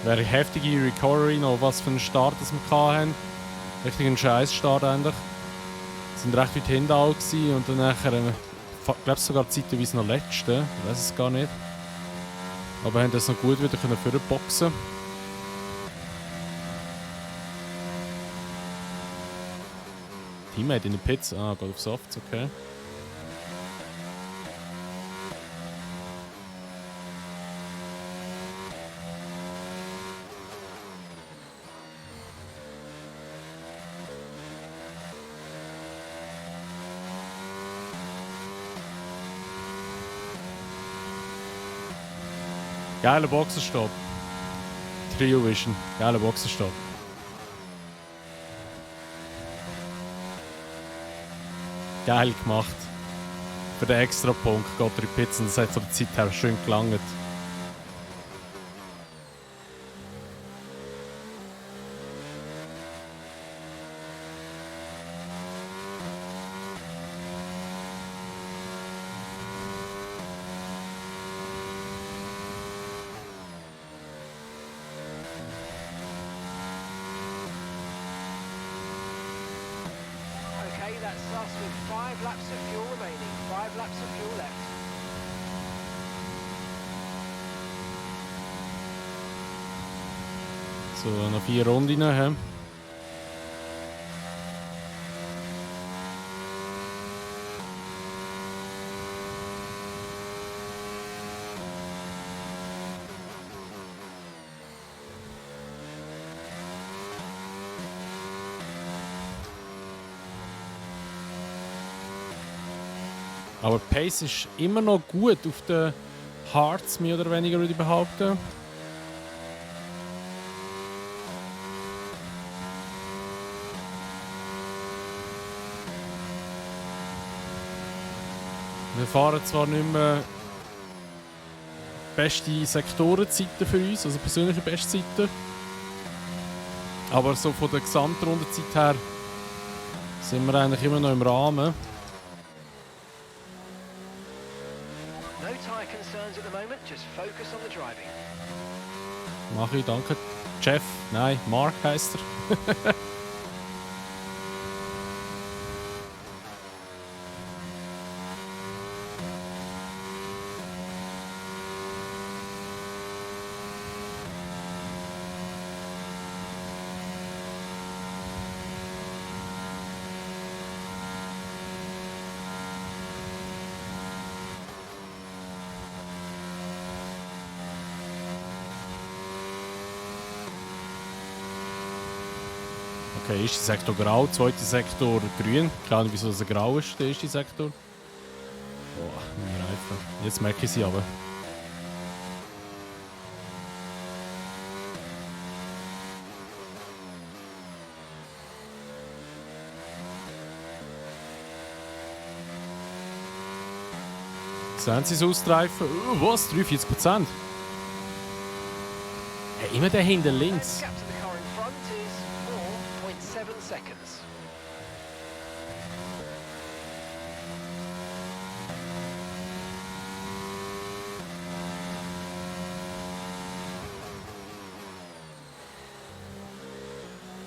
Wäre heftige Recovery noch, was für einen Start das wir hatten. Richtig ein Scheiß-Start eigentlich. Wir sind recht weit hinten auch gewesen und dann nachher, ich glaube sogar zeitweise noch Letzte, ich weiß es gar nicht. Aber haben das noch gut wieder vorboxen. Teammate in den Pits, geht auf Softs, okay. Geiler Boxenstopp. Trio Vision. Geiler Boxenstopp. Geil gemacht. Für den extra Punkt geht er in die Pizza und das hat von der Zeit her schön gelangt. Okay, that's us with 5 laps of fuel remaining. 5 laps of fuel left. So, noch 4 Runden. He? Aber die Pace ist immer noch gut auf den Hards, mehr oder weniger, würde ich behaupten. Wir fahren zwar nicht mehr beste Sektorenzeiten für uns, also persönliche Bestzeiten. Aber so von der Gesamtrundenzeit her sind wir eigentlich immer noch im Rahmen. No tyre concerns at the moment, just focus on the driving. Mach ich, danke. Jeff, nein, Mark heisst er. Okay, erster Sektor grau, zweiter Sektor grün. Keine Ahnung, wieso das grau ist, der erste Sektor. Boah, meine Reifen. Jetzt merke ich sie aber. Sehen Sie es ausstreifen? Was? 43%? Hey, immer der hinten links. Gap to the car in front is 4.7 seconds.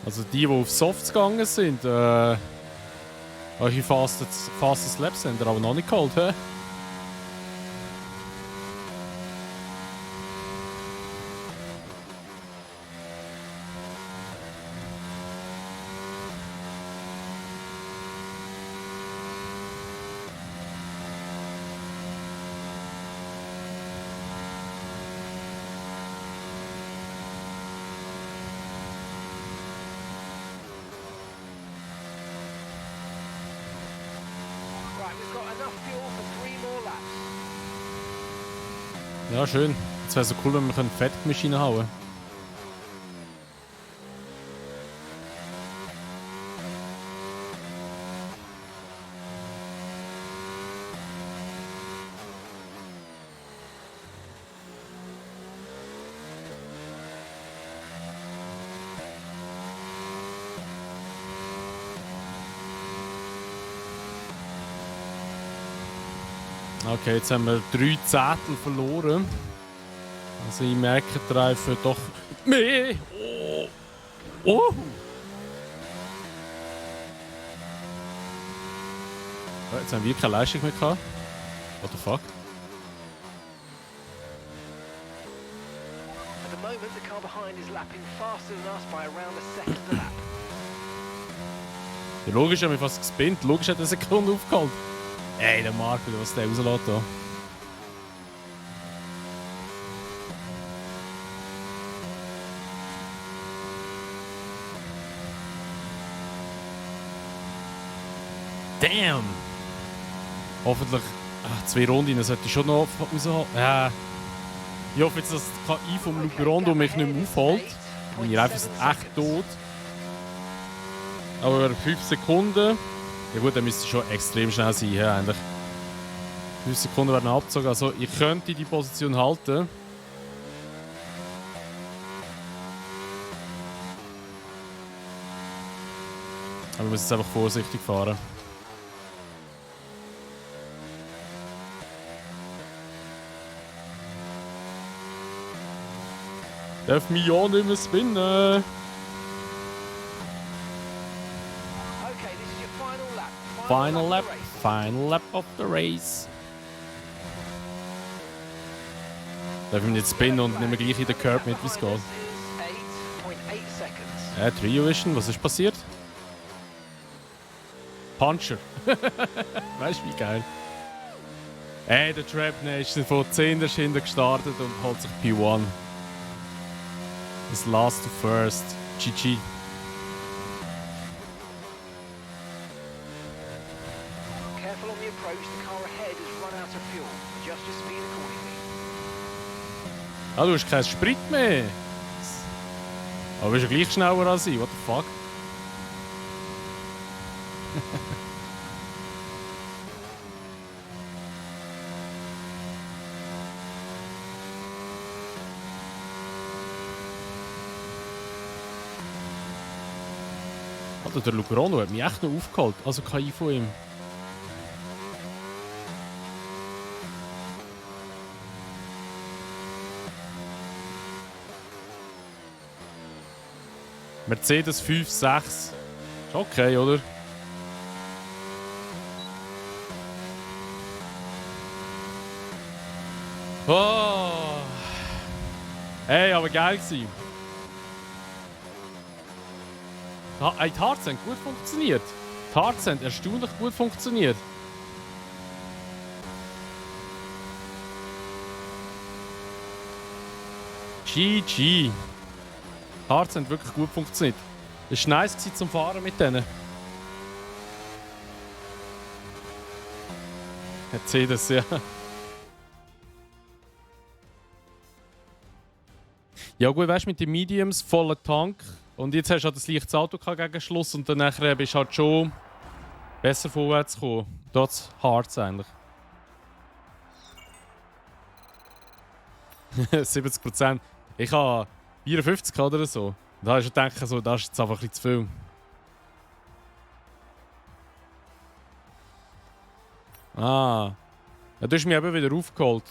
Also die auf Softs gegangen sind, eure Fastest Laps sind ihr aber noch nicht geholt, hä? Right, we've got enough fuel for 3 more laps. Ja, schön. Es wäre so cool, wenn wir eine Fettgemisch reinhauen. Okay, jetzt haben wir 3 Zettel verloren. Also ich merke, der Reifen doch mehr. Oh! Oh! Ja, jetzt haben wir keine Leistung mehr gehabt. What the fuck? At the moment, the car behind is lapping faster than us by around a second a lap. Ja, logisch haben wir fast gespinnt. Logisch hat er eine Sekunde aufgeholt. Ey, der Mark, was der rauslässt da. Damn! Hoffentlich 2 Runden sollte ich schon noch rausholen. Ja. Ich hoffe jetzt, dass die KI vom Luperondo mich nicht mehr aufholt. Meine Reifen sind echt tot. Aber 5 Sekunden. Ja gut, dann müsste schon extrem schnell sein, ja, eigentlich. 5 Sekunden werden abgezogen. Also ich könnte die Position halten. Aber wir müssen jetzt einfach vorsichtig fahren. Darf mich ja nicht mehr spinnen. Okay, this is your final lap. Final lap, of the race. final lap of the race. Darf ich mich nicht spinnen und nehmen gleich in den Curb mit, wie es geht? 8.8 seconds. Trio Vision, was ist passiert? Puncher. Weißt du, wie geil? Der Trap Nation von 10 ist hinten gestartet und holt sich P1. Das Last to First. GG. Careful on the approach, the car ahead has run out of fuel. Adjust your speed accordingly. Ah, du hast keinen Sprit mehr. Aber du bist ja gleich schneller als ich. What the fuck? Alter, der Luperano hat mich echt noch aufgeholt. Also KI von ihm. Mercedes 5, 6. Ist okay, oder? Oh. Hey, aber geil gewesen. Die Harz haben gut funktioniert. Die Harz haben erstaunlich gut funktioniert. GG. Die Harz haben wirklich gut funktioniert. Es war nice zum Fahren mit denen. Mercedes, ja. Ja gut, weißt du, mit den Mediums, voller Tank. Und jetzt hast du halt das leichtes Auto gegen Schluss und dann bist du halt schon besser vorwärts gekommen. Trotz Harz eigentlich. 70%. Ich habe 54 oder so. Da habe ich schon gedacht, so, das ist jetzt einfach ein bisschen zu viel. Ah. Ja, du hast mich eben wieder aufgeholt.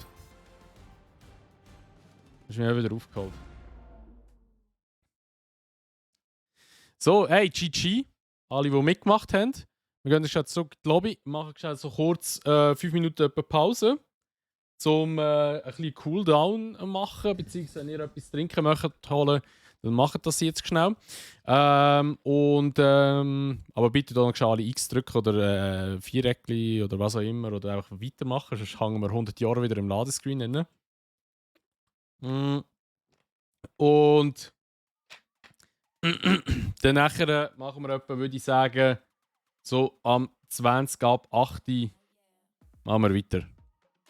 So, hey, GG. Alle, die mitgemacht haben. Wir gehen jetzt zurück in die Lobby, machen schnell so kurz 5 Minuten Pause, um ein bisschen Cooldown machen, beziehungsweise wenn ihr etwas trinken möchtet holen, dann macht das jetzt schnell. Aber bitte da noch alle X drücken oder Viereckli oder was auch immer oder einfach weitermachen, sonst hängen wir 100 Jahre wieder im Ladescreen drin. Und dann nachher machen wir etwa, würde ich sagen, so am 20 ab 8 Uhr machen wir weiter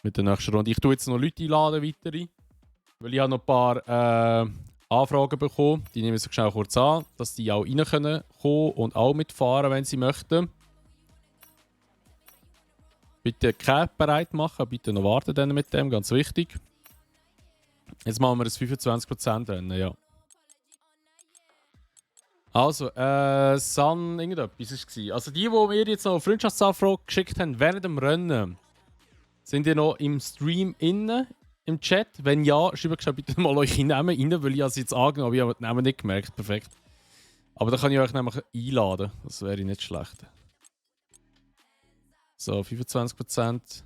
mit der nächsten Runde. Ich tue jetzt noch Leute einladen, weitere, weil ich habe noch ein paar Anfragen bekommen. Die nehmen wir so schnell kurz an, dass die auch rein können kommen und auch mitfahren, wenn sie möchten. Bitte Cap bereit machen, bitte noch warten dann mit dem, ganz wichtig. Jetzt machen wir das 25% Rennen, ja. Also, San, irgendetwas war es. Also die mir jetzt noch eine Freundschaftsanfrage geschickt haben während dem Rennen, sind ihr noch im Stream innen, im Chat? Wenn ja, schreibt bitte mal euch Namen rein, weil ich es jetzt angenommen habe, ich habe den Namen nicht gemerkt. Perfekt. Aber da kann ich euch nämlich einladen, das wäre nicht schlecht. So, 25%.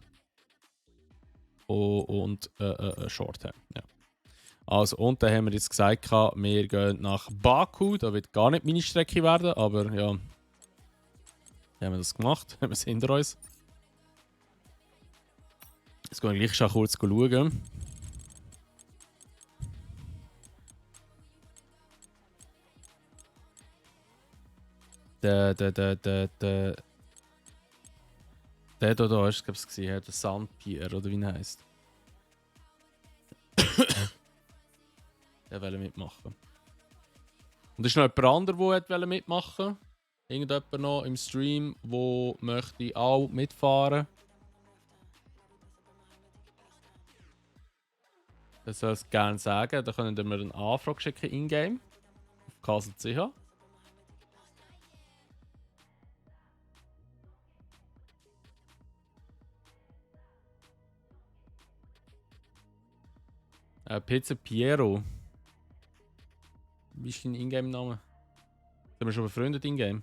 Und Shorthand, ja. Also, und dann haben wir jetzt gesagt, wir gehen nach Baku. Da wird gar nicht meine Strecke werden, aber ja. Haben wir das gemacht, haben wir es hinter uns. Jetzt gehen wir gleich schon kurz schauen. Der da hast du, glaube ich, gesehen, der Sandpier, oder wie er heisst. Der wollte mitmachen. Und es ist noch jemand anderes, der mitmachen wollte. Irgendjemand noch im Stream, der möchte auch mitfahren. Das soll es gerne sagen. Da können wir eine Anfrage schicken in-game. Auf Castle.ch. Pizza Piero. Wie ist dein Ingame-Name? Sind wir schon befreundet in-game?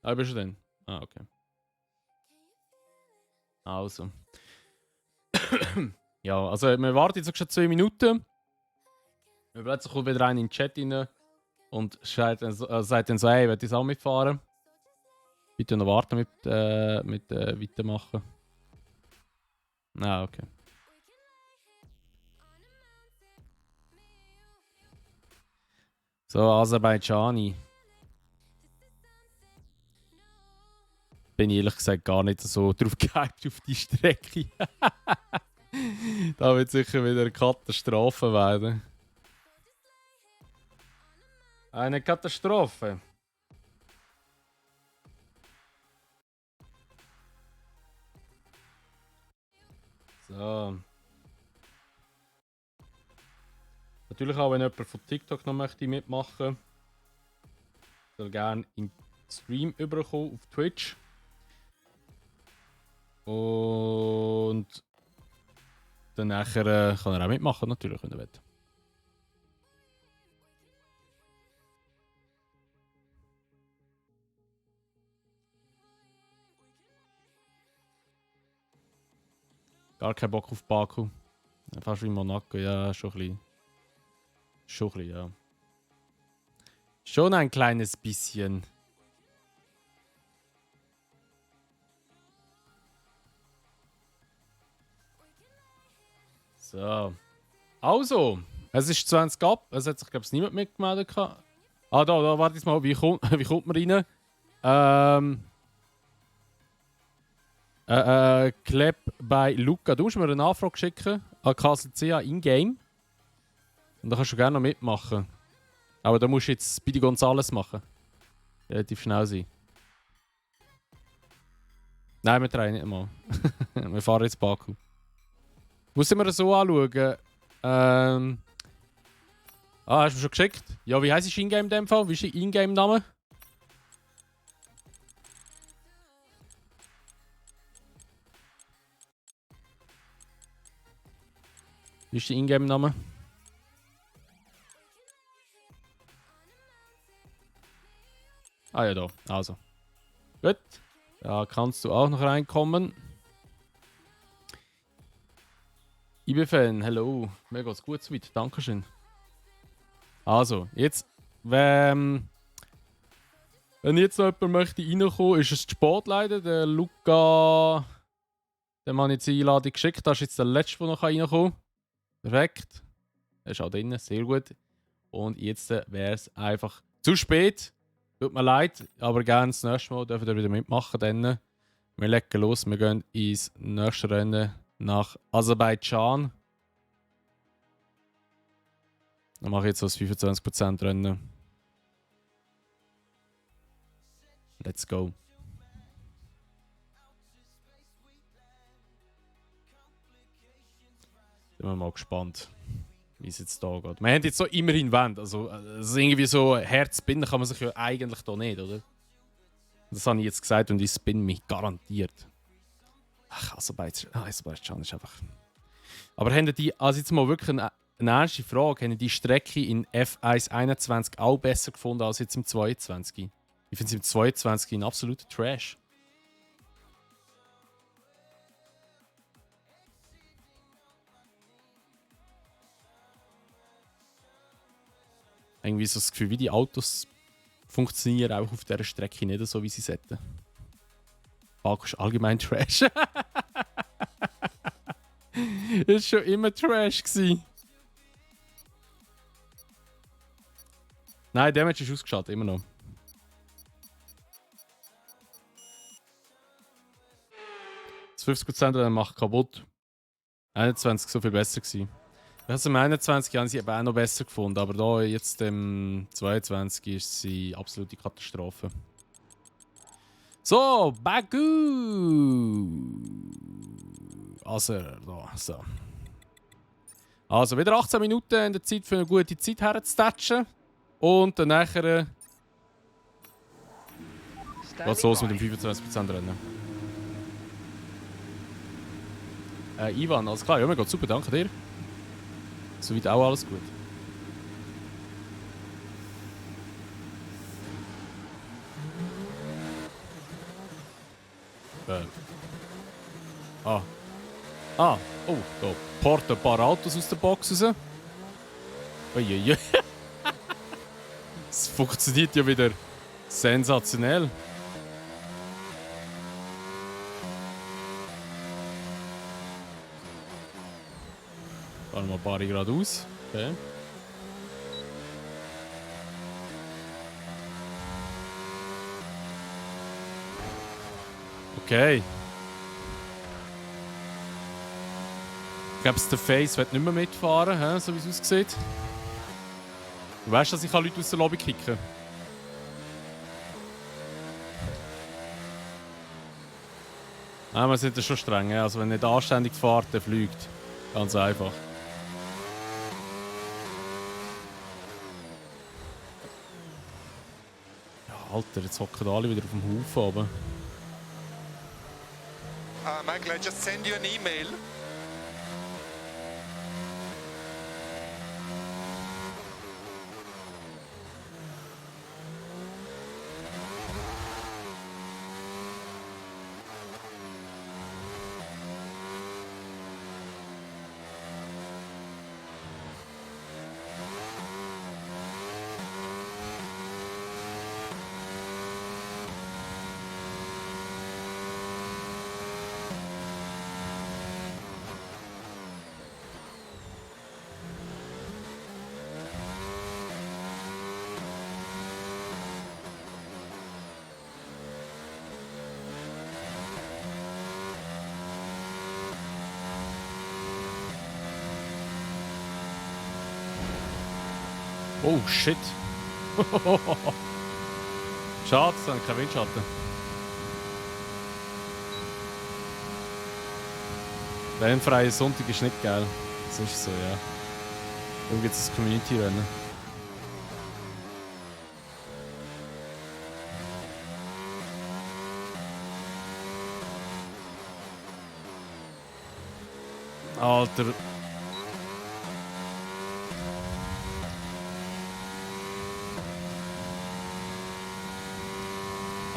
Ah, bist du denn? Ah, okay. Also. Ja, also wir warten jetzt schon 2 Minuten. Wir plötzlich kommt wieder einer in den Chat rein und sagt dann so, hey, will ich auch mitfahren? Bitte noch warten mit weitermachen. Ah, okay. So, Aserbaidschani. Bin ich ehrlich gesagt gar nicht so drauf gehypt auf die Strecke. Da wird sicher wieder eine Katastrophe werden. Eine Katastrophe. So. Natürlich auch, wenn jemand von TikTok noch möchte mitmachen, soll gerne in den Stream überkommen auf Twitch. Und dann nachher kann er auch mitmachen, natürlich, wenn er will. Gar keinen Bock auf Baku. Fast wie Monaco, ja, schon ein bisschen. Schon ein bisschen, ja. Schon ein kleines bisschen. So. Also, es ist 20 ab. Es hat sich, glaube ich, niemand mitgemeldet. Ah, da, warte jetzt mal. Wie kommt man rein? Klepp bei Luca. Du musst mir eine Anfrage schicken an Castle.ch in-game. Und da kannst du gerne noch mitmachen. Aber da musst du jetzt Speedy Gonzales machen. Relativ schnell sein. Nein, wir drehen nicht mal. Wir fahren jetzt Baku. Muss ich mir das so anschauen? Hast du mir schon geschickt? Ja, wie heisst es in-game in dem Fall? Wie ist der in-game-Name? Wie ist der Ingame-Name? Ah ja, da. Also. Gut. Da kannst du auch noch reinkommen. IB-Fan, hello. Mir geht's gut soweit. Dankeschön. Also, jetzt, wenn jetzt noch jemand möchte reinkommen, ist es zu spät leider. Der Luca, dem habe ich jetzt die Einladung geschickt. Das ist jetzt der letzte, der noch reinkommen kann. Perfekt. Er ist auch drin, sehr gut. Und jetzt wäre es einfach zu spät. Tut mir leid, aber gerne das nächste Mal dürfen wir wieder mitmachen. Dann. Wir legen los, wir gehen ins nächste Rennen nach Aserbaidschan. Dann mache ich jetzt so das 25% Rennen. Let's go. Sind wir mal gespannt, wie es jetzt da geht. Wir haben jetzt so immerhin Wand. Also irgendwie so Herz binden kann man sich ja eigentlich da nicht, oder? Das habe ich jetzt gesagt und ich spinne mich garantiert. Ach, Aserbaidschan ist einfach... Aber haben die, also jetzt mal wirklich eine ernste Frage, haben die Strecke in F1 21 auch besser gefunden als jetzt im 22? Ich finde es im 22 ein absoluter Trash. Irgendwie so das Gefühl, wie die Autos funktionieren auch auf dieser Strecke nicht so, wie sie sollten. Baku ist allgemein Trash. Ist schon immer Trash gewesen. Nein, der Match ist ausgeschaltet, immer noch. Das 50% macht kaputt. 21 so viel besser gewesen. Also im 21 haben sie eben auch noch besser gefunden, aber da jetzt im 22 ist sie absolute Katastrophe. So, Baku! Also, da, so. Also, wieder 18 Minuten in der Zeit für eine gute Zeit herzutatschen. Und dann nachher geht's los mit dem 25% Rennen. Ivan, alles klar, ja, mir geht's super, danke dir. Soweit auch alles gut. Oh, da porten ein paar Autos aus der Box raus. Uiuiui. Es funktioniert ja wieder sensationell. Fahren wir ein paar geradeaus. Okay. Okay. Ich glaube, der Face wird nicht mehr mitfahren, so wie es aussieht. Du weißt, dass ich Leute aus der Lobby kicken. Wir sind ja schon streng. Also wenn nicht anständig fährt, dann fliegt. Ganz einfach. Ja, Alter, jetzt hocken alle wieder auf dem Haufen oben. Michael, I just send you an email. Oh shit. Schade, es hat keinen Windschatten. Der freie Sonntag ist nicht geil. Das ist so, ja. Dann gibt es das Community-Rennen. Alter.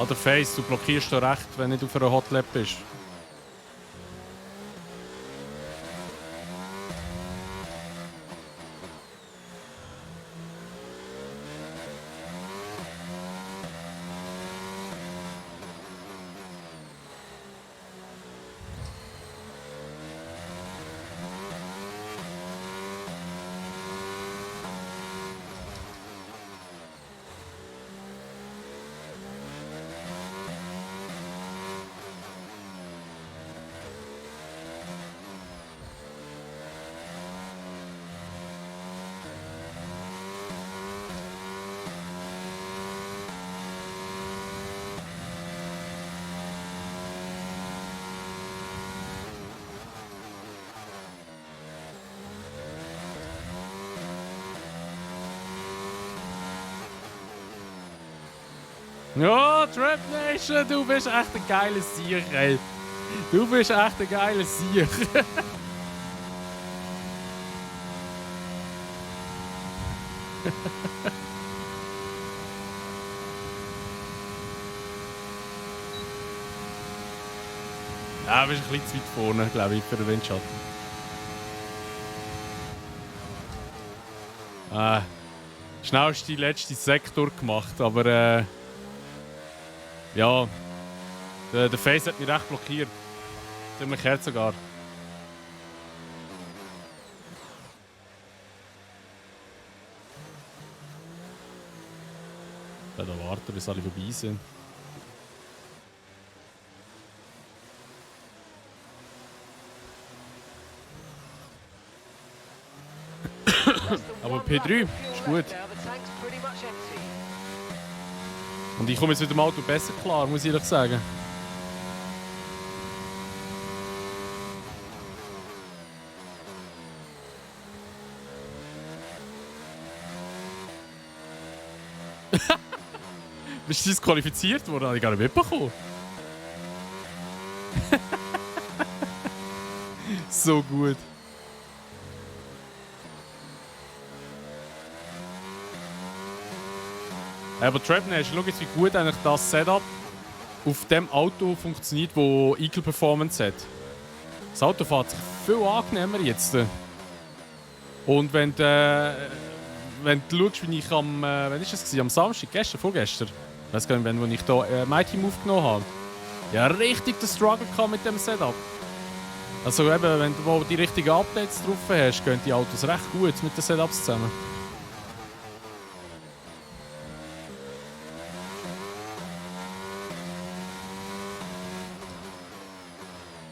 Oder Face, du blockierst da recht, wenn du nicht auf einer Hotlap bist. Ja, Trap Nation, du bist echt ein geiler Sieg, ey. Du bist echt ein geiler Sieg. Ja, du bist ein bisschen zu weit vorne, glaube ich, für den Windschatten. Schnellste letzte Sektor gemacht, aber ja, der Face hat mich recht blockiert. Ziemlich hart sogar. Ich werde warten, bis alle vorbei sind. Aber P3 ist gut. Und ich komme jetzt mit dem Auto besser klar, muss ich ehrlich sagen. Bist du disqualifiziert worden? Habe ich gar nicht mitbekommen. So gut. Aber Trap Nation, schau jetzt, wie gut eigentlich das Setup auf dem Auto funktioniert, wo Eagle Performance hat. Das Auto fährt sich viel angenehmer jetzt. Und wenn du schaust, wie ich wann ist das? Am Samstag, vorgestern? Ich weiß gar nicht, wann ich hier mein Team aufgenommen habe. Ja, richtig den Struggle mit dem Setup. Also eben, wenn du die richtigen Updates drauf hast, gehen die Autos recht gut mit den Setups zusammen.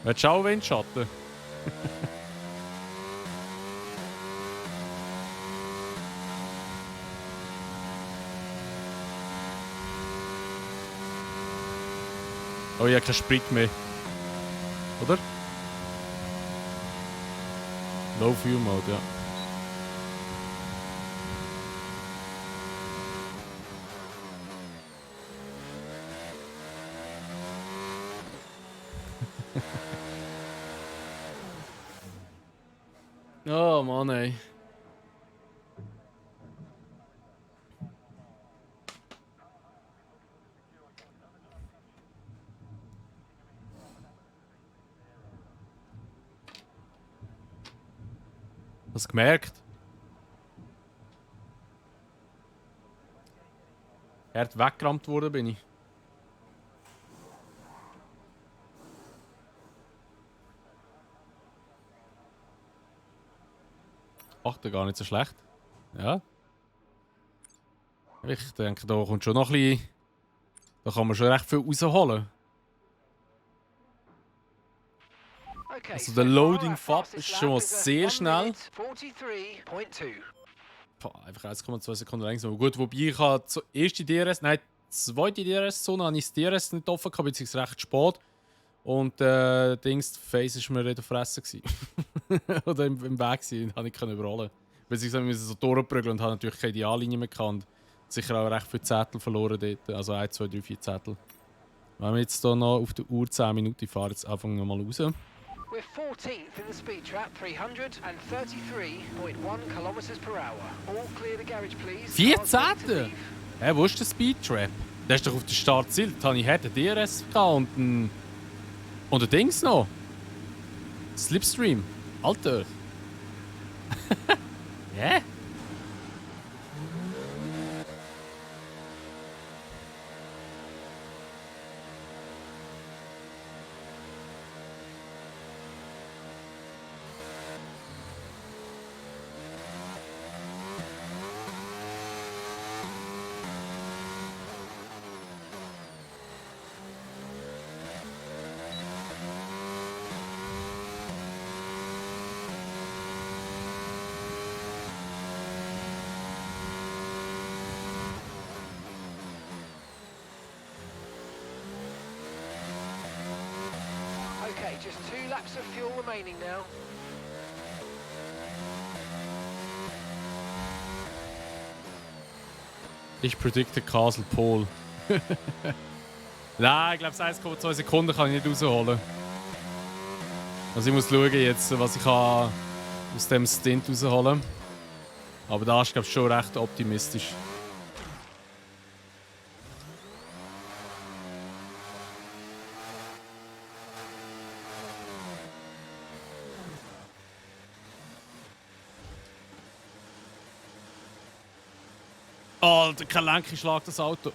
Willst du auch Windschatten? Oh, ich habe keinen Sprit mehr. Oder? Low Fuel Mode, ja. Oh Mann, ey. Hast du gemerkt? Er hat weggerammt worden, bin ich. Ach, gar nicht so schlecht. Ja. Ich denke, da kommt schon noch ein bisschen. Da kann man schon recht viel rausholen. Also der Loading Fab ist schon mal sehr schnell. Boah, einfach 1,2 Sekunden langsam. Gut, wobei ich habe erste DRS, nein, zweite DRS-Zone habe ich das DRS nicht offen gehabt, beziehungsweise recht spät. Und Dings, Face war mir in der Fresse. Oder im Weg gewesen, habe ich nicht überrollen. Beziehungsweise wir müssen so durchprügeln und habe natürlich keine Ideallinie mehr gekannt. Sicher auch recht viele Zettel verloren dort. Also 1, 2, 3, 4 Zettel. Wenn wir jetzt hier noch auf der Uhr 10 Minuten fahren, jetzt anfangen wir mal raus. We're 14th in the speed trap, 333.1 km/h. All clear the garage, please. 14. Hä, wo ist der Speed Trap? Der ist doch auf der Startziel. Da habe ich einen DRS gehabt und ein Dings noch. Slipstream. Alter. Hä? Okay, just 2 laps of fuel remaining now. Ich predikte Castle Pole. Nein, ich glaube, 1,2 Sekunden kann ich nicht rausholen. Also ich muss schauen jetzt, was ich kann aus dem Stint rausholen kann. Aber da ist, glaube ich, schon recht optimistisch. Alter, kein Lenker schlägt das Auto.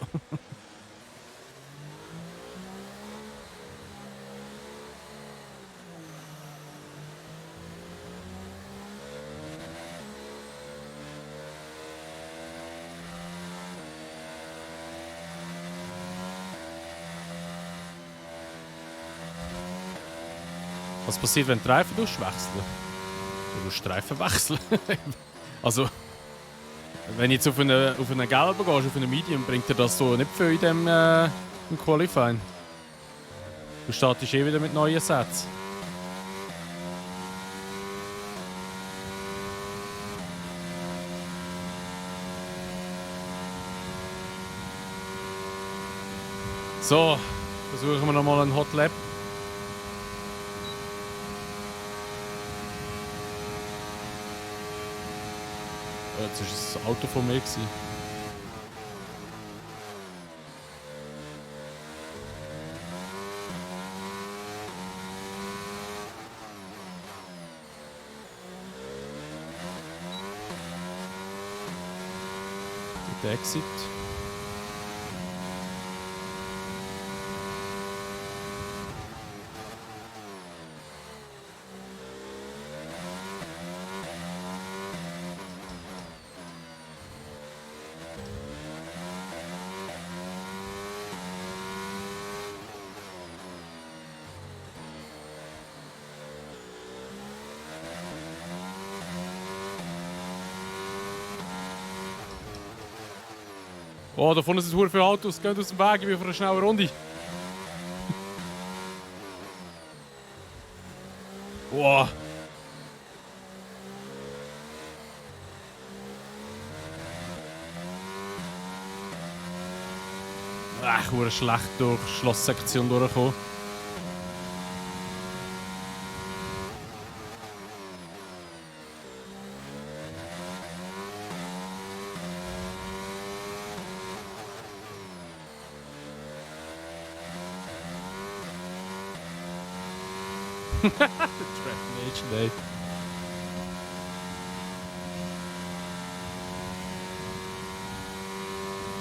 Was passiert, wenn die Reifen wechseln? Du musst die Reifen wechseln. Also, wenn du jetzt auf einen gelben gehst, auf einen Medium, bringt dir das so nicht viel in dem im Qualifying. Du startest eh wieder mit neuen Sätzen. So, versuchen wir nochmal einen Hot Lap. Jetzt war es das Auto von mir. Der Exit. Oh, da vorne sind sehr viele Autos, gehen aus dem Weg, ich bin für eine schnelle Runde. Wow. Ach, wurde schlecht durch die Schlosssektion durchgekommen. Nation Day.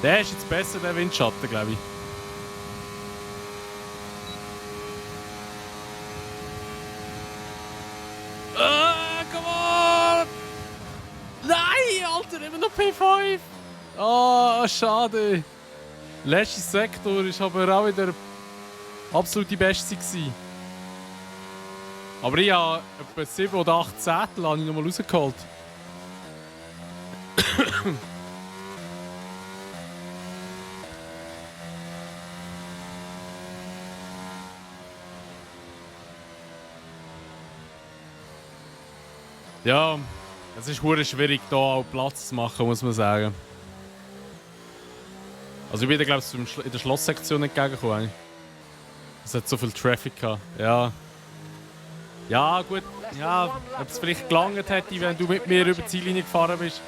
Der ist jetzt besser, der Windschatten, glaube ich. Come on! Nein, Alter, immer noch P5! Oh, schade. Letzter Sektor war aber auch wieder absolut die beste gewesen. Aber ich habe etwa 7 oder 8 Zettel noch mal rausgeholt. Ja, es ist verdammt schwierig, hier auch Platz zu machen, muss man sagen. Also ich bin, glaube ich, in der Schlosssektion nicht gegengekommen. Es hat so viel Traffic gehabt. Ja. Ja, gut. Ja, ob es vielleicht gelangt hätte, wenn du mit mir über die Ziellinie gefahren bist,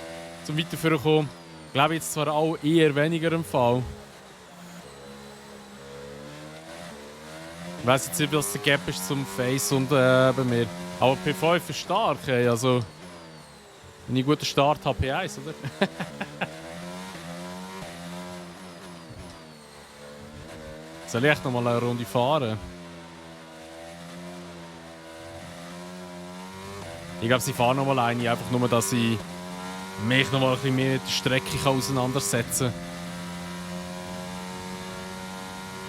zum Weiterführen kommen. Glaube ich jetzt zwar auch eher weniger im Fall. Ich weiss jetzt nicht, was der Gap ist zum Face und bei mir. Aber P5 ist stark, ey. Also, wenn ich einen guten Start habe, P1, oder? Soll ich echt noch mal eine Runde fahren? Ich glaube, sie fahren noch mal eine, einfach nur, dass ich mich noch mal ein bisschen mehr mit der Strecke auseinandersetzen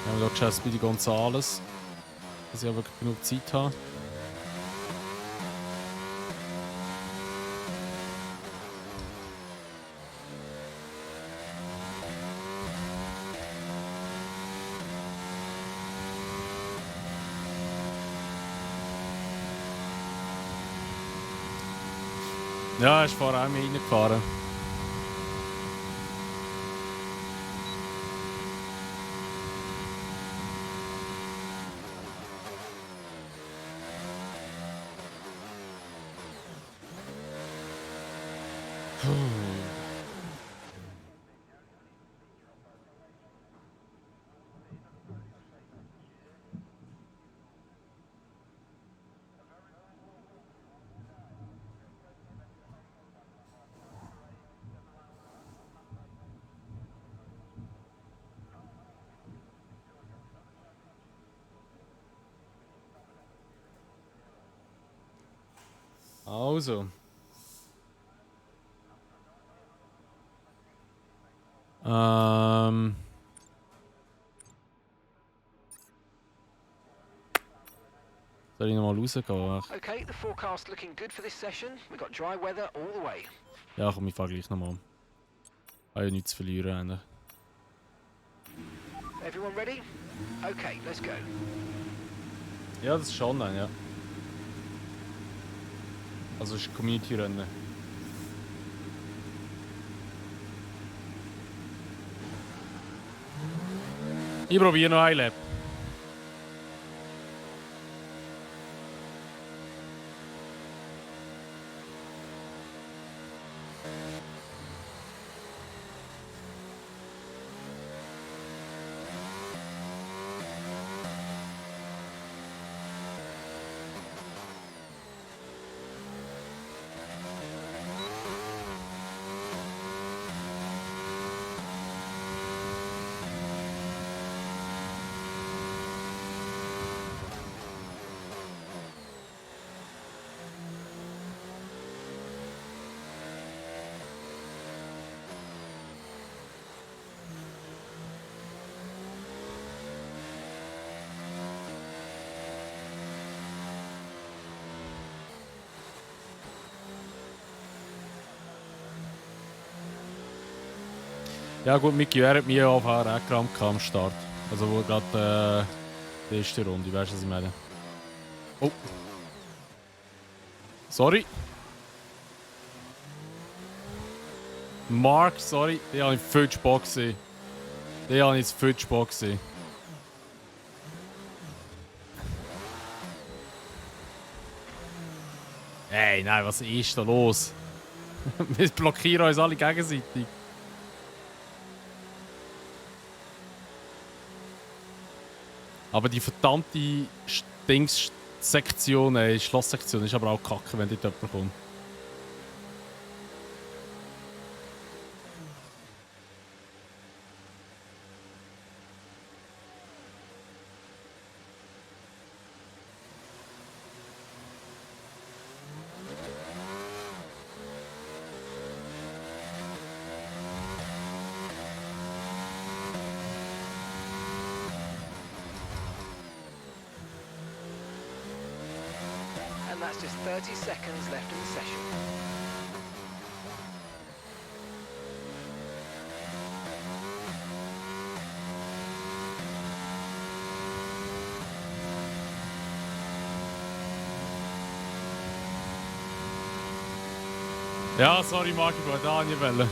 kann. Wir haben hier Chess bei Gonzales, dass ich aber genug Zeit habe. Ja, ich fahre auch mehr reingefahren. Also. Soll ich nochmal rausgehen? Okay, the forecast looking good for this session. We've got dry weather all the way. Ja, komm, ich fahre gleich nochmal. Habe ja nichts zu verlieren. Everyone ready? Okay, let's go. Ja, das ist schon dann, ja. Also es ist Community-Rennen. Ich probiere noch ein Lab. Ja gut, Micky, er hat mir auch Rennkrampf am Start. Also wo gerade die erste Runde, weißt du, was ich meine? Oh. Sorry. Mark, sorry, die habe ich viel zu spät gesehen. Die habe ich viel zu spät gesehen. Ey, nein, was ist da los? Wir blockieren uns alle gegenseitig. Aber die verdammte Dings-Sektion, Schlosssektion, ist aber auch kacke, wenn dort jemand kommt. And that's just 30 seconds left in the session. Ja, sorry Marc, ich wollte da nicht wollen.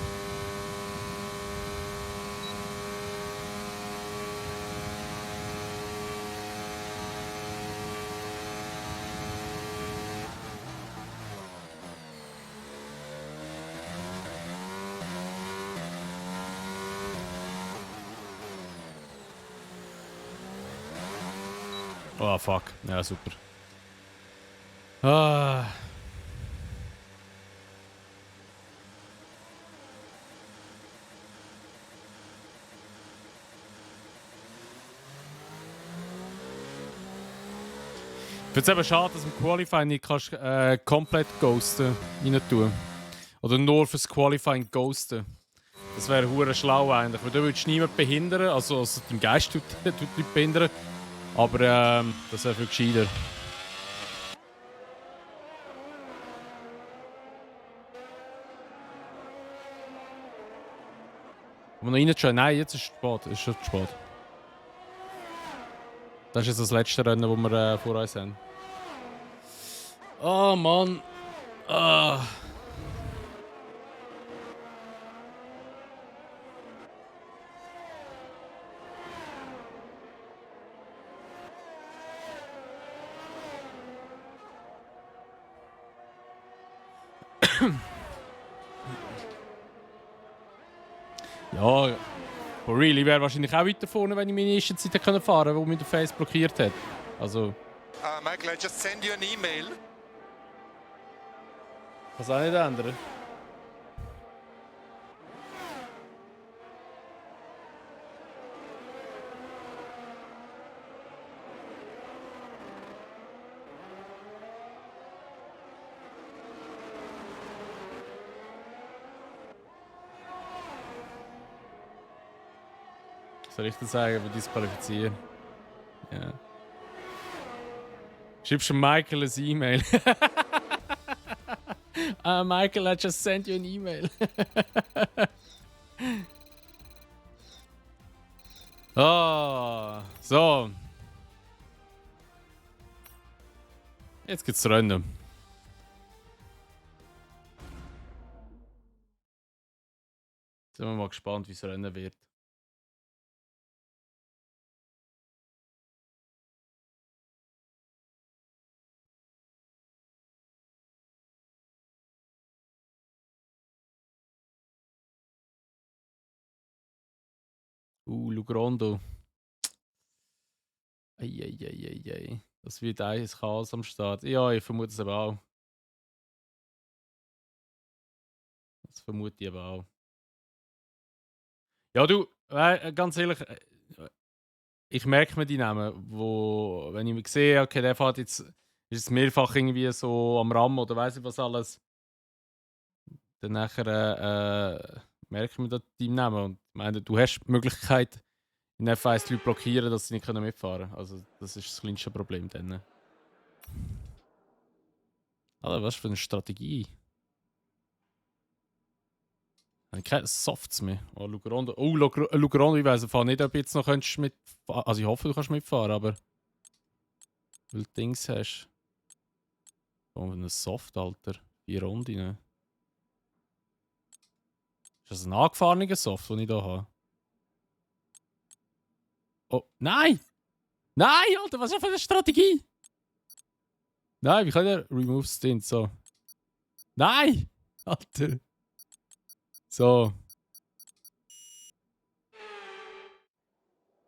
Oh, fuck. Ja, super. Ah. Ich finde es eben schade, dass du im Qualifying nicht kannst, komplett ghosten rein tun. Oder nur fürs Qualifying ghosten. Das wäre hure schlau eigentlich, weil du würdest niemanden behindern, also dein Geist tut Leute behindern. Aber das wäre viel gescheiter. Kann man noch reinschauen? Nein, jetzt ist es spät. Es ist schon zu spät. Das ist jetzt das letzte Rennen, das wir vor uns haben. Oh Mann. Ah. Ja, really wäre wahrscheinlich auch weiter vorne, wenn ich meine erste Zeit fahren konnte, wo mich der Face blockiert hat. Also. Michael, I just send you an email. Kann es auch nicht ändern. Soll ich das sagen? Wir disqualifizieren. Ja. Schreibst du Michael ein E-Mail? Michael, I just sent you an email. Ah, so. Jetzt geht's Rennen. Sind wir mal gespannt, wie es Rennen wird. Lugrondo. Eieieiei. Das wird ein Chaos am Start. Ja, ich vermute es aber auch. Das vermute ich aber auch. Ja, du, ganz ehrlich, ich merke mir die Namen, wo, wenn ich mir sehe, okay, der fährt jetzt, ist es mehrfach irgendwie so am Ramm oder weiß ich was alles, dann nachher merke ich mir da deinen Namen. Und ich meine, du hast die Möglichkeit, in F1 Leute blockieren, dass sie nicht mitfahren können. Also, das ist das kleinste Problem dann. Alter, was für eine Strategie? Ich habe keine Softs mehr. Oh, Lugrondo. Oh, Lugrondo, ich weiss nicht, ob du jetzt noch mitfahren. Also, ich hoffe, du kannst mitfahren, aber. Weil du Dings hast. Oh, ein Soft, Alter. 4 Runden. Ist das ein angefahrener Soft, den ich hier habe? Oh, nein! Nein, Alter, was ist das für eine Strategie? Nein, wie kann der Remove Stint so? Nein! Alter! So.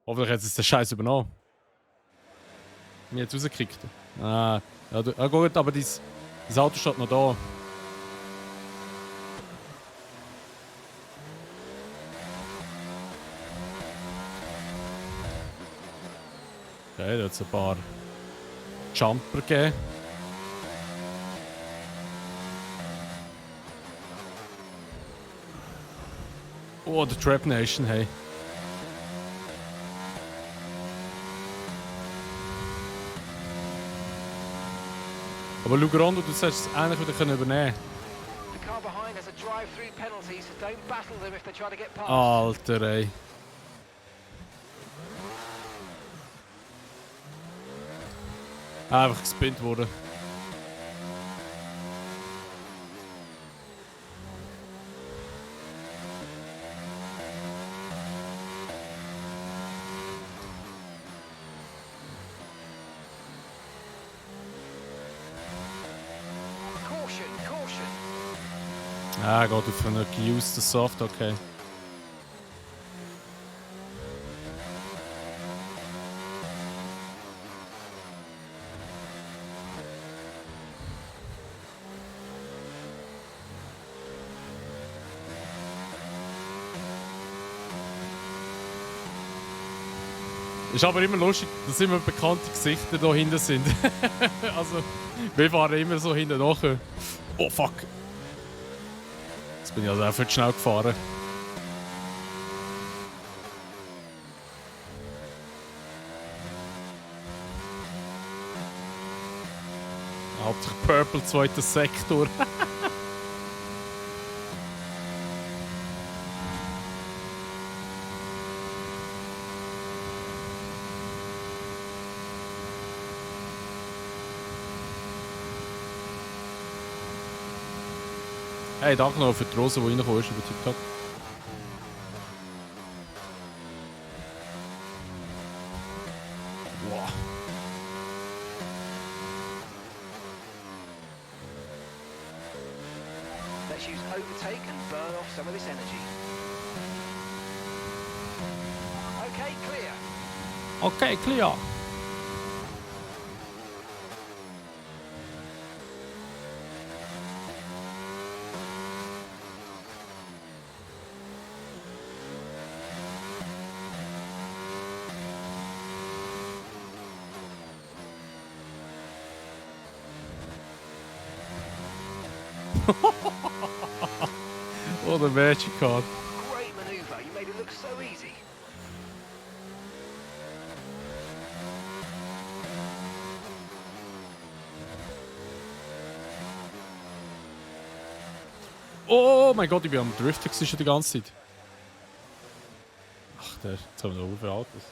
Hoffentlich hat es den Scheiß übernommen. Mir jetzt rausgekickt. Ah, ja, gut, aber das Auto steht noch da. Okay, da hat es ein paar Jumper gegeben. Oh, der Trap Nation, hey. Aber Lugrondo, du solltest es eigentlich wieder übernehmen. Alter, ey. Einfach gespinnt worden. Ah, geht auf einen geused Soft, okay. Ist aber immer lustig, dass immer bekannte Gesichter da hinten sind. Also, wir fahren immer so hinten nach. Oh fuck. Jetzt bin ich also einfach zu schnell gefahren. Hauptsächlich Purple, zweiter Sektor. Hey, danke noch für die Rose, die reingekommen ist über TikTok. Wow. Let's use overtake and burn off some of this energy. Okay, clear. Okay, clear. Oh, the magic card. Great maneuver. You made it look so easy. Oh mein Gott, ich bin am Driften schon die ganze Zeit. Ach, der, jetzt haben wir noch viele Autos.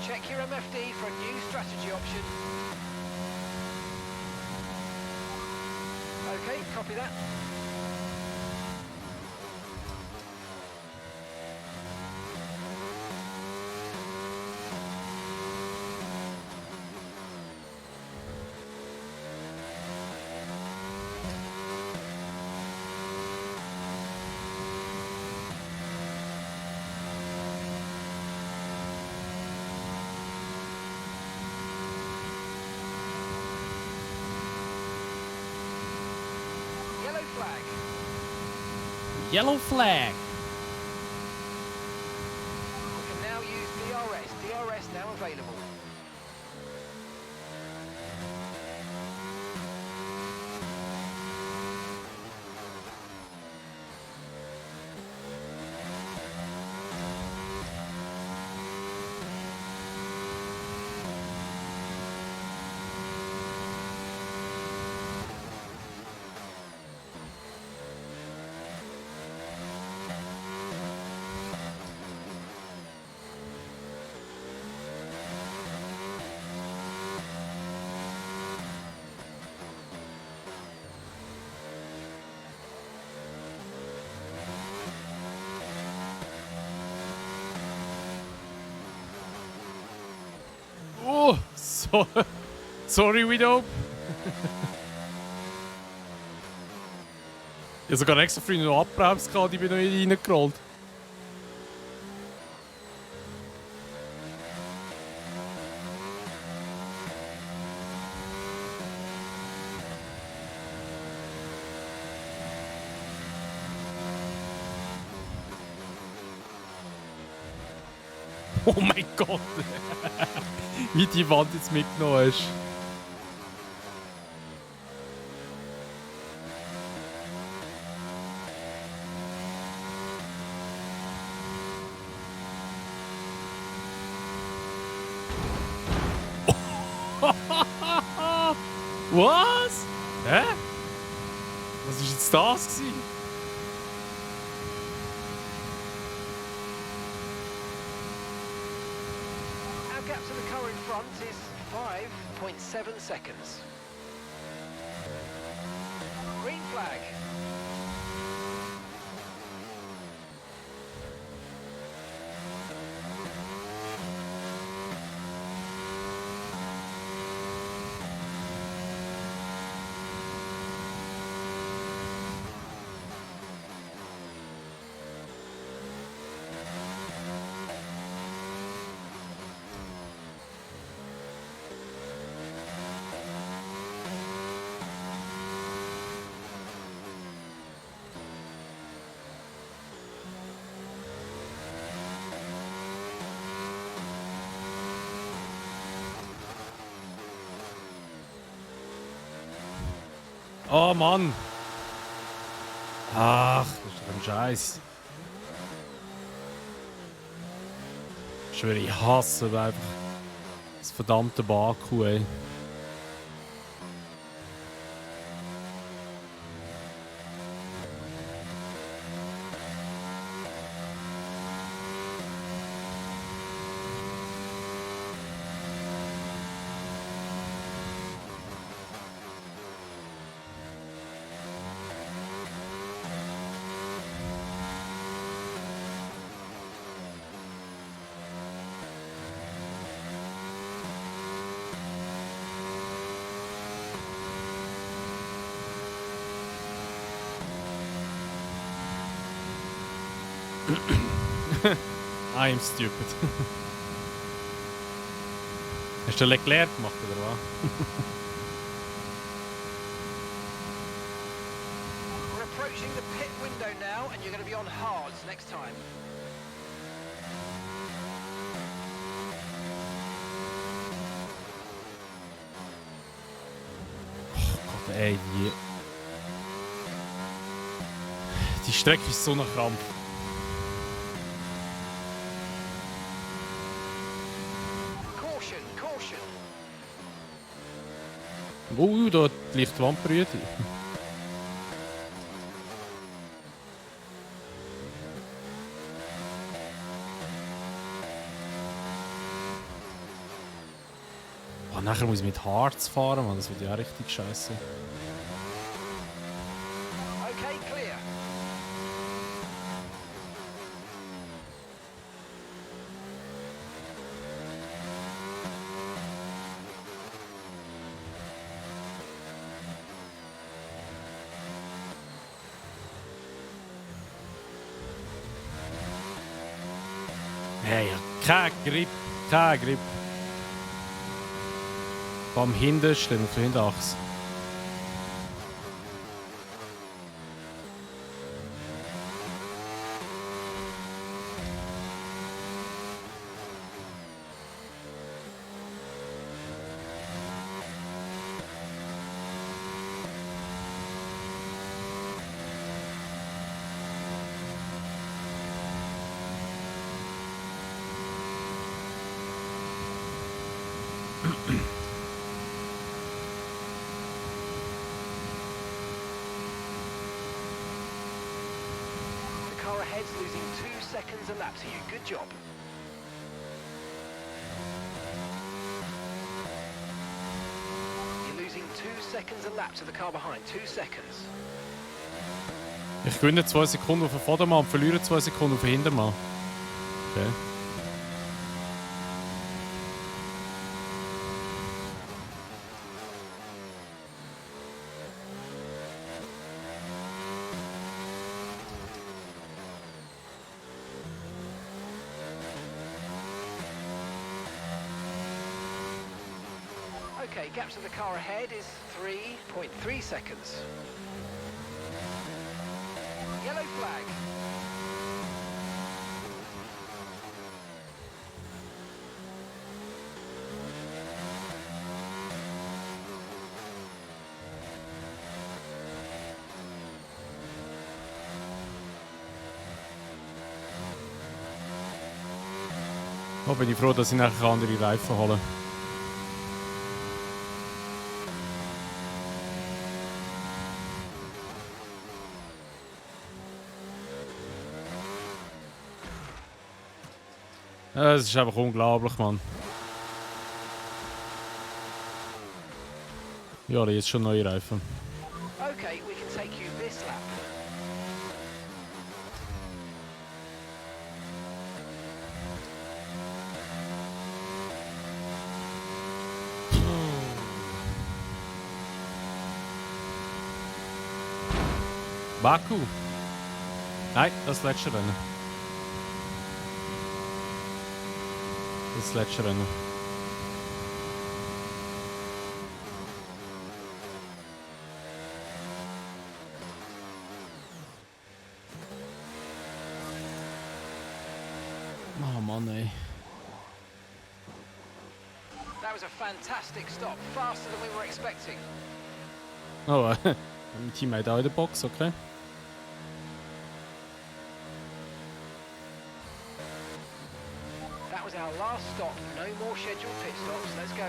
Check your MFD for a new strategy option. Okay, copy that. Yellow flag. Yellow flag. We can now use DRS. DRS now available. Oh, so, sorry, Widow. Ich habe sogar extra früh noch abbremst, ich bin noch nicht reingerollt. Oh mein Gott! Wie die Wand jetzt mitgenommen hast. Was? Hä? Was war jetzt das gewesen? Our gap to the car in front is 5.7 seconds. Green flag. Oh Mann! Ach, das ist doch ein Scheiß. Ich schwöre, ich hasse einfach das verdammte Baku, ey. I'm stupid. Hast du Leclerc gemacht, oder was? We're approaching the pit window now, and you're going to be on hards next time. Gott, ey, die Strecke ist so nach Krampf. Caution, caution. Da liegt die Wand berührt. Oh, nachher muss ich mit Harz fahren, Mann. Das wird ja richtig scheiße. Okay, clear. Hey, kein Grip, kein Grip. Beim Hintersten auf der Hinterachse. The car ahead's losing 2 seconds a lap to you. Good job. You're losing 2 seconds a lap to the car behind. 2 seconds. Ich gewinne 2 Sekunden auf den Vordermann und verliere 2 Sekunden auf den Hintermann. Okay. Okay, gap to the car ahead is 3.3 seconds. Yellow flag. Da bin ich froh, dass ich nachher andere Reifen holen kann. Es ist einfach unglaublich, Mann. Ja, jetzt schon neue Reifen. Okay, we can take you this lap. Baku! Nein, das letzte Rennen. Das letzte Rennen. Oh Mann, ey. That was a fantastic stop, faster than we were expecting. Oh, Mein Teammate auch in der Box, okay. That was our last stop. No more scheduled pit stops. Let's go.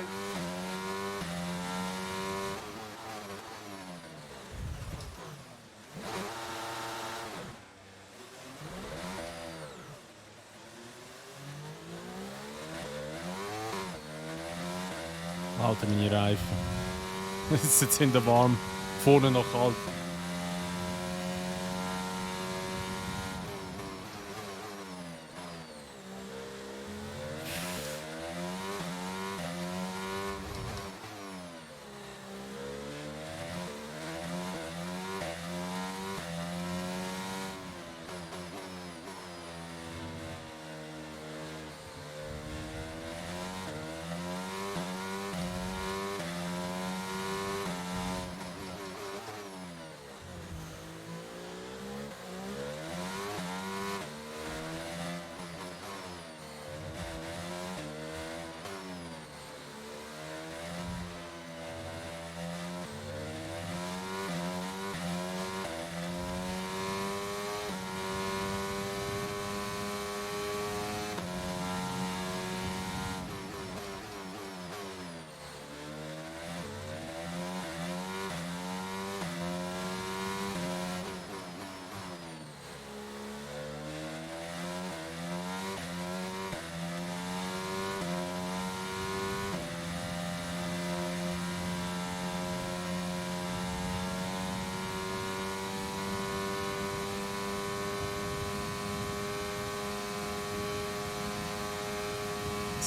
Alter, meine Reifen. Jetzt sind sie warm. Vorne noch kalt.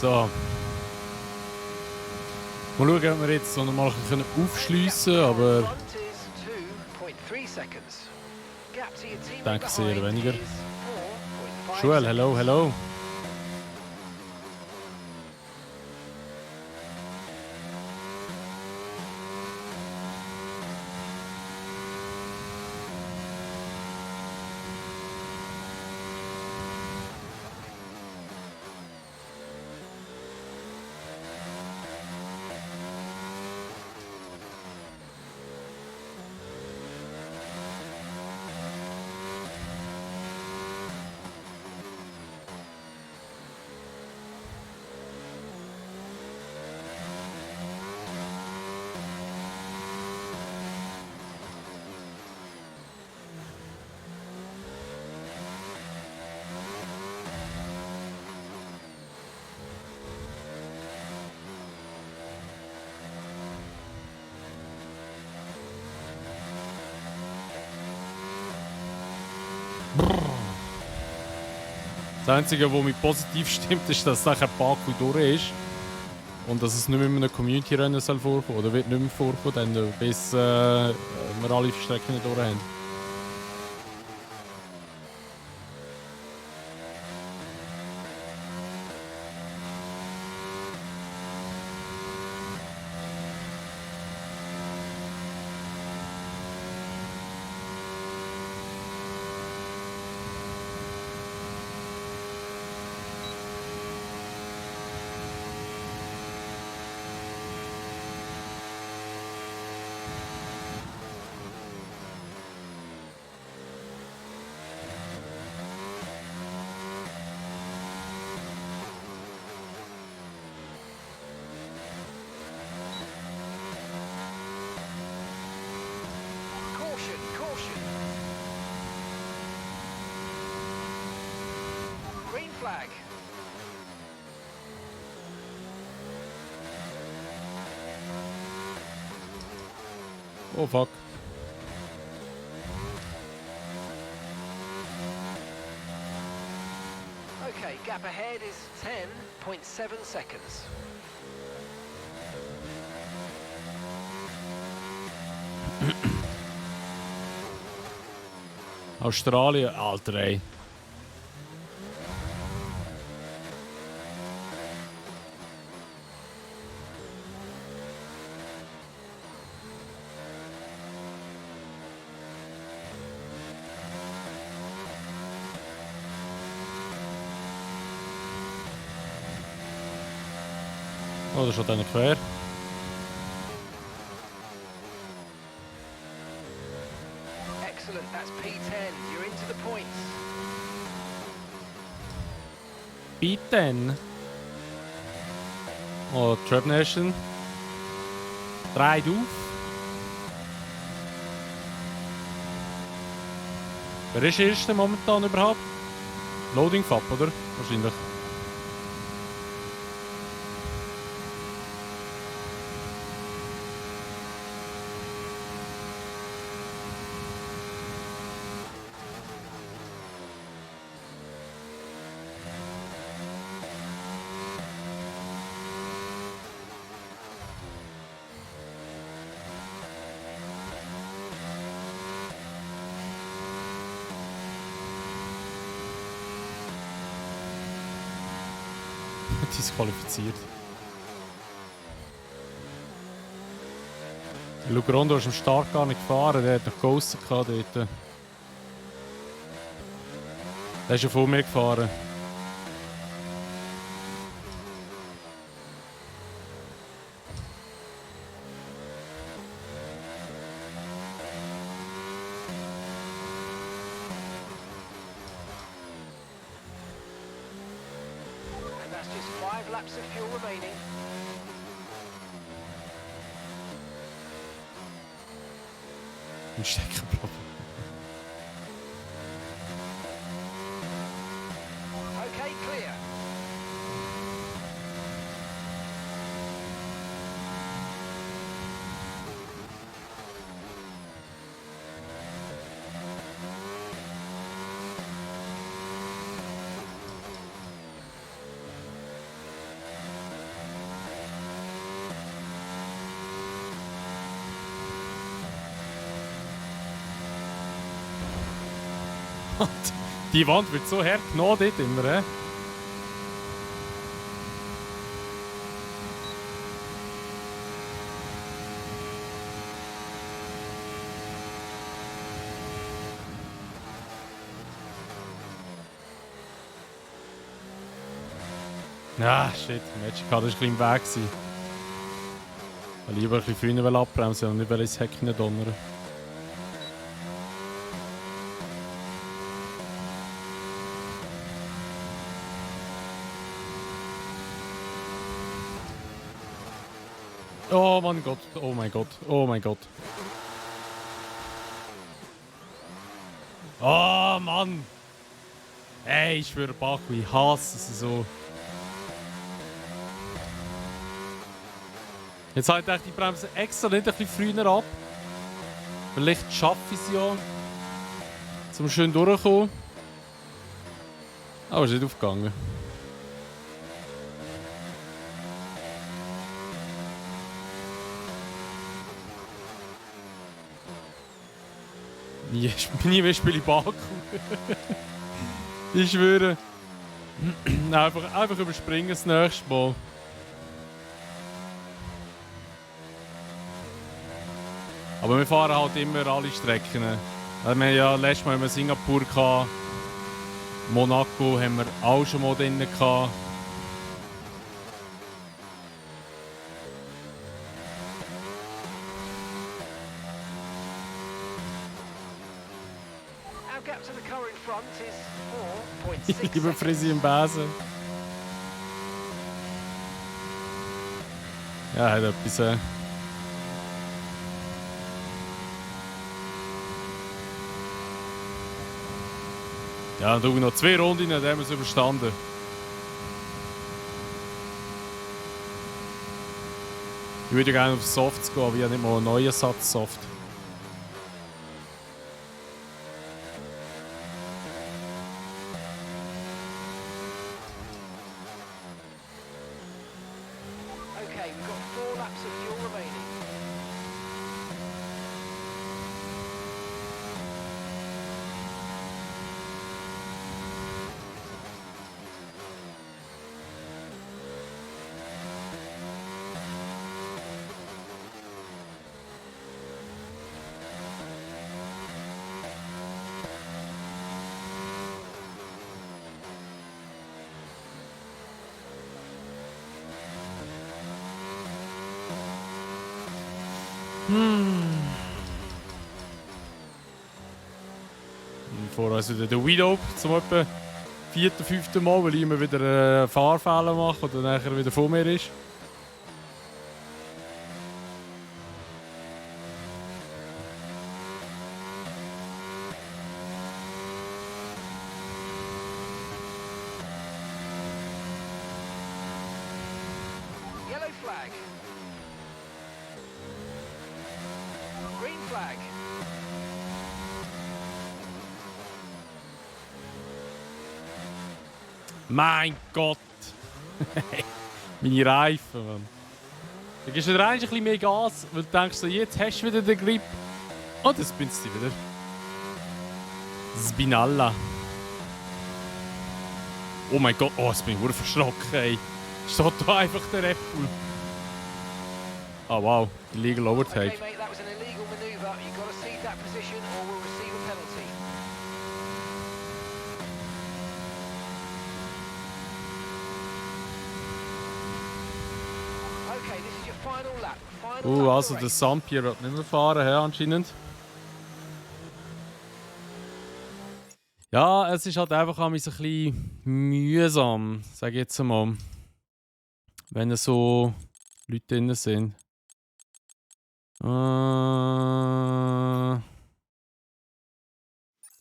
So. Mal schauen, ob wir jetzt noch mal ein bisschen aufschliessen können, aber Front is 2.3 seconds. Gap to your teammate Danke sehr, behind weniger. is 4.5 Joel, seconds. hello, hello. Das Einzige, was mich positiv stimmt, ist, dass nachher Baku durch ist. Und dass es nicht mehr in einem Community-Rennen soll vorkommen. Oder wird nicht mehr vorkommen, dann, bis wir alle Strecken durch haben. Caution, caution. Green flag. Oh fuck. Okay, gap ahead is 10.7 seconds. Australien, Alter ey. Oh, da steht einer quer. bitten. Oh, Trap Nation. Dreht auf. Wer ist Erste momentan überhaupt? Loading Fab, oder? Wahrscheinlich. Disqualifiziert. Lugrondo ist am Start gar nicht gefahren, der hat noch Ghost gehabt dort. Der ist ja vor mir gefahren. And that's just 5 laps of fuel remaining. Ein Steckenproblem. Okay, clear. Die Wand wird so hart genommen dort immer, hä? Ah, shit, Magic war ein bisschen im Weg. Ich wollte lieber ein bisschen früher abbremsen und nicht ins Heck donnern. Oh mein Gott, oh mein Gott, oh mein Gott. Oh Mann! Ey, ich schwöre, Baku, ich hasse es so. Jetzt halt ich die Bremse extra nicht ein bisschen früher ab. Vielleicht schaffe ich es ja, zum schön durchkommen. Aber es ist nicht aufgegangen. Nie mehr spiele ich Baku. Ich schwöre. einfach überspringen das nächste Mal. Aber wir fahren halt immer alle Strecken. Wir haben ja letztes Mal in Singapur gehabt. Monaco haben wir auch schon mal drin gehabt. Our gap to the car in front is 4.6 Über seconds. Frisi im Besen. Ja, hat etwas. Ja, dann tun wir noch 2 Runden, dann haben wir es überstanden. Ich würde gerne auf Softs gehen, aber ich habe nicht mal einen neuen Satz Soft. Okay, we've got 4 laps of fuel remaining. Vorher also der Widow zum etwa 4., 5. Mal, weil ich immer wieder einen Fahrfehler mache und dann nachher wieder vor mir ist. Yellow flag. Green flag. Mein Gott! Meine Reifen, Mann. Da gibst du dir eigentlich ein bisschen mehr Gas, weil du denkst, so, jetzt hast du wieder den Grip. Und das bin's du wieder. Spinalla. Oh mein Gott, oh, jetzt bin ich verdammt verschrocken, ey. Steht da einfach der Red Bull. Oh wow, illegal overtake. Okay, mate, that was an illegal maneuver. You've got to cede that position or we'll receive a penalty. Okay, this is your final lap. Final lap of Also the der race. Sampier hat nicht mehr fahren, ja, anscheinend. Ja, es ist halt einfach ein bisschen mühsam, sage ich jetzt einmal. Wenn so Leute drin sind.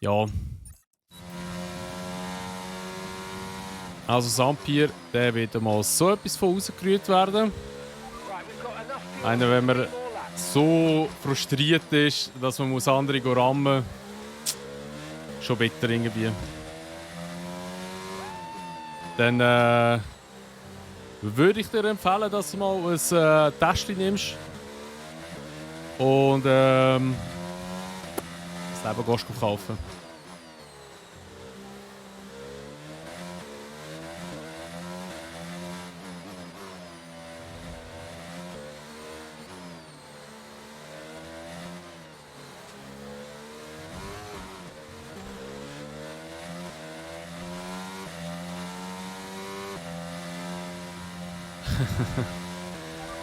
Ja. Also Sampier, der wird mal so etwas von rausgerührt werden. Right, we've got enough fuel Einer, for wenn 3 man more laps. so frustriert ist, dass man muss andere rammen muss. Schon bitter irgendwie. Dann würde ich dir empfehlen, dass du mal ein Täschchen nimmst. Und das Leben gehst du kaufen.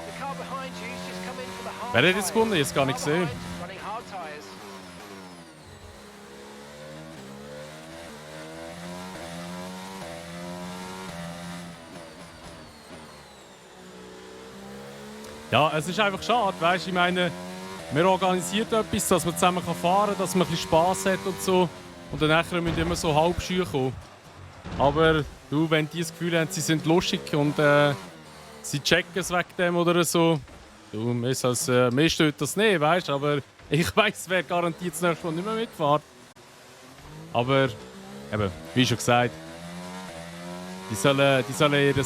The car behind you has just come in for the hard Wer hat jetzt tyres. gewonnen? Jetzt gar nicht Car gesehen. behind, running hard tyres. Ja, es ist einfach schade, weißt du, ich meine, wir organisieren etwas, dass man zusammen fahren kann, dass man ein bisschen Spass hat und so. Und dann nachher müssen immer so Halbschühe kommen. Aber du, wenn die das Gefühl haben, sie sind lustig und sie checken es wegen dem oder so, du, mir stört das nicht, weißt du, aber ich weiss, wer garantiert das nächste Mal nicht mehr mitfährt. Aber, eben, wie schon gesagt, die sollen ihr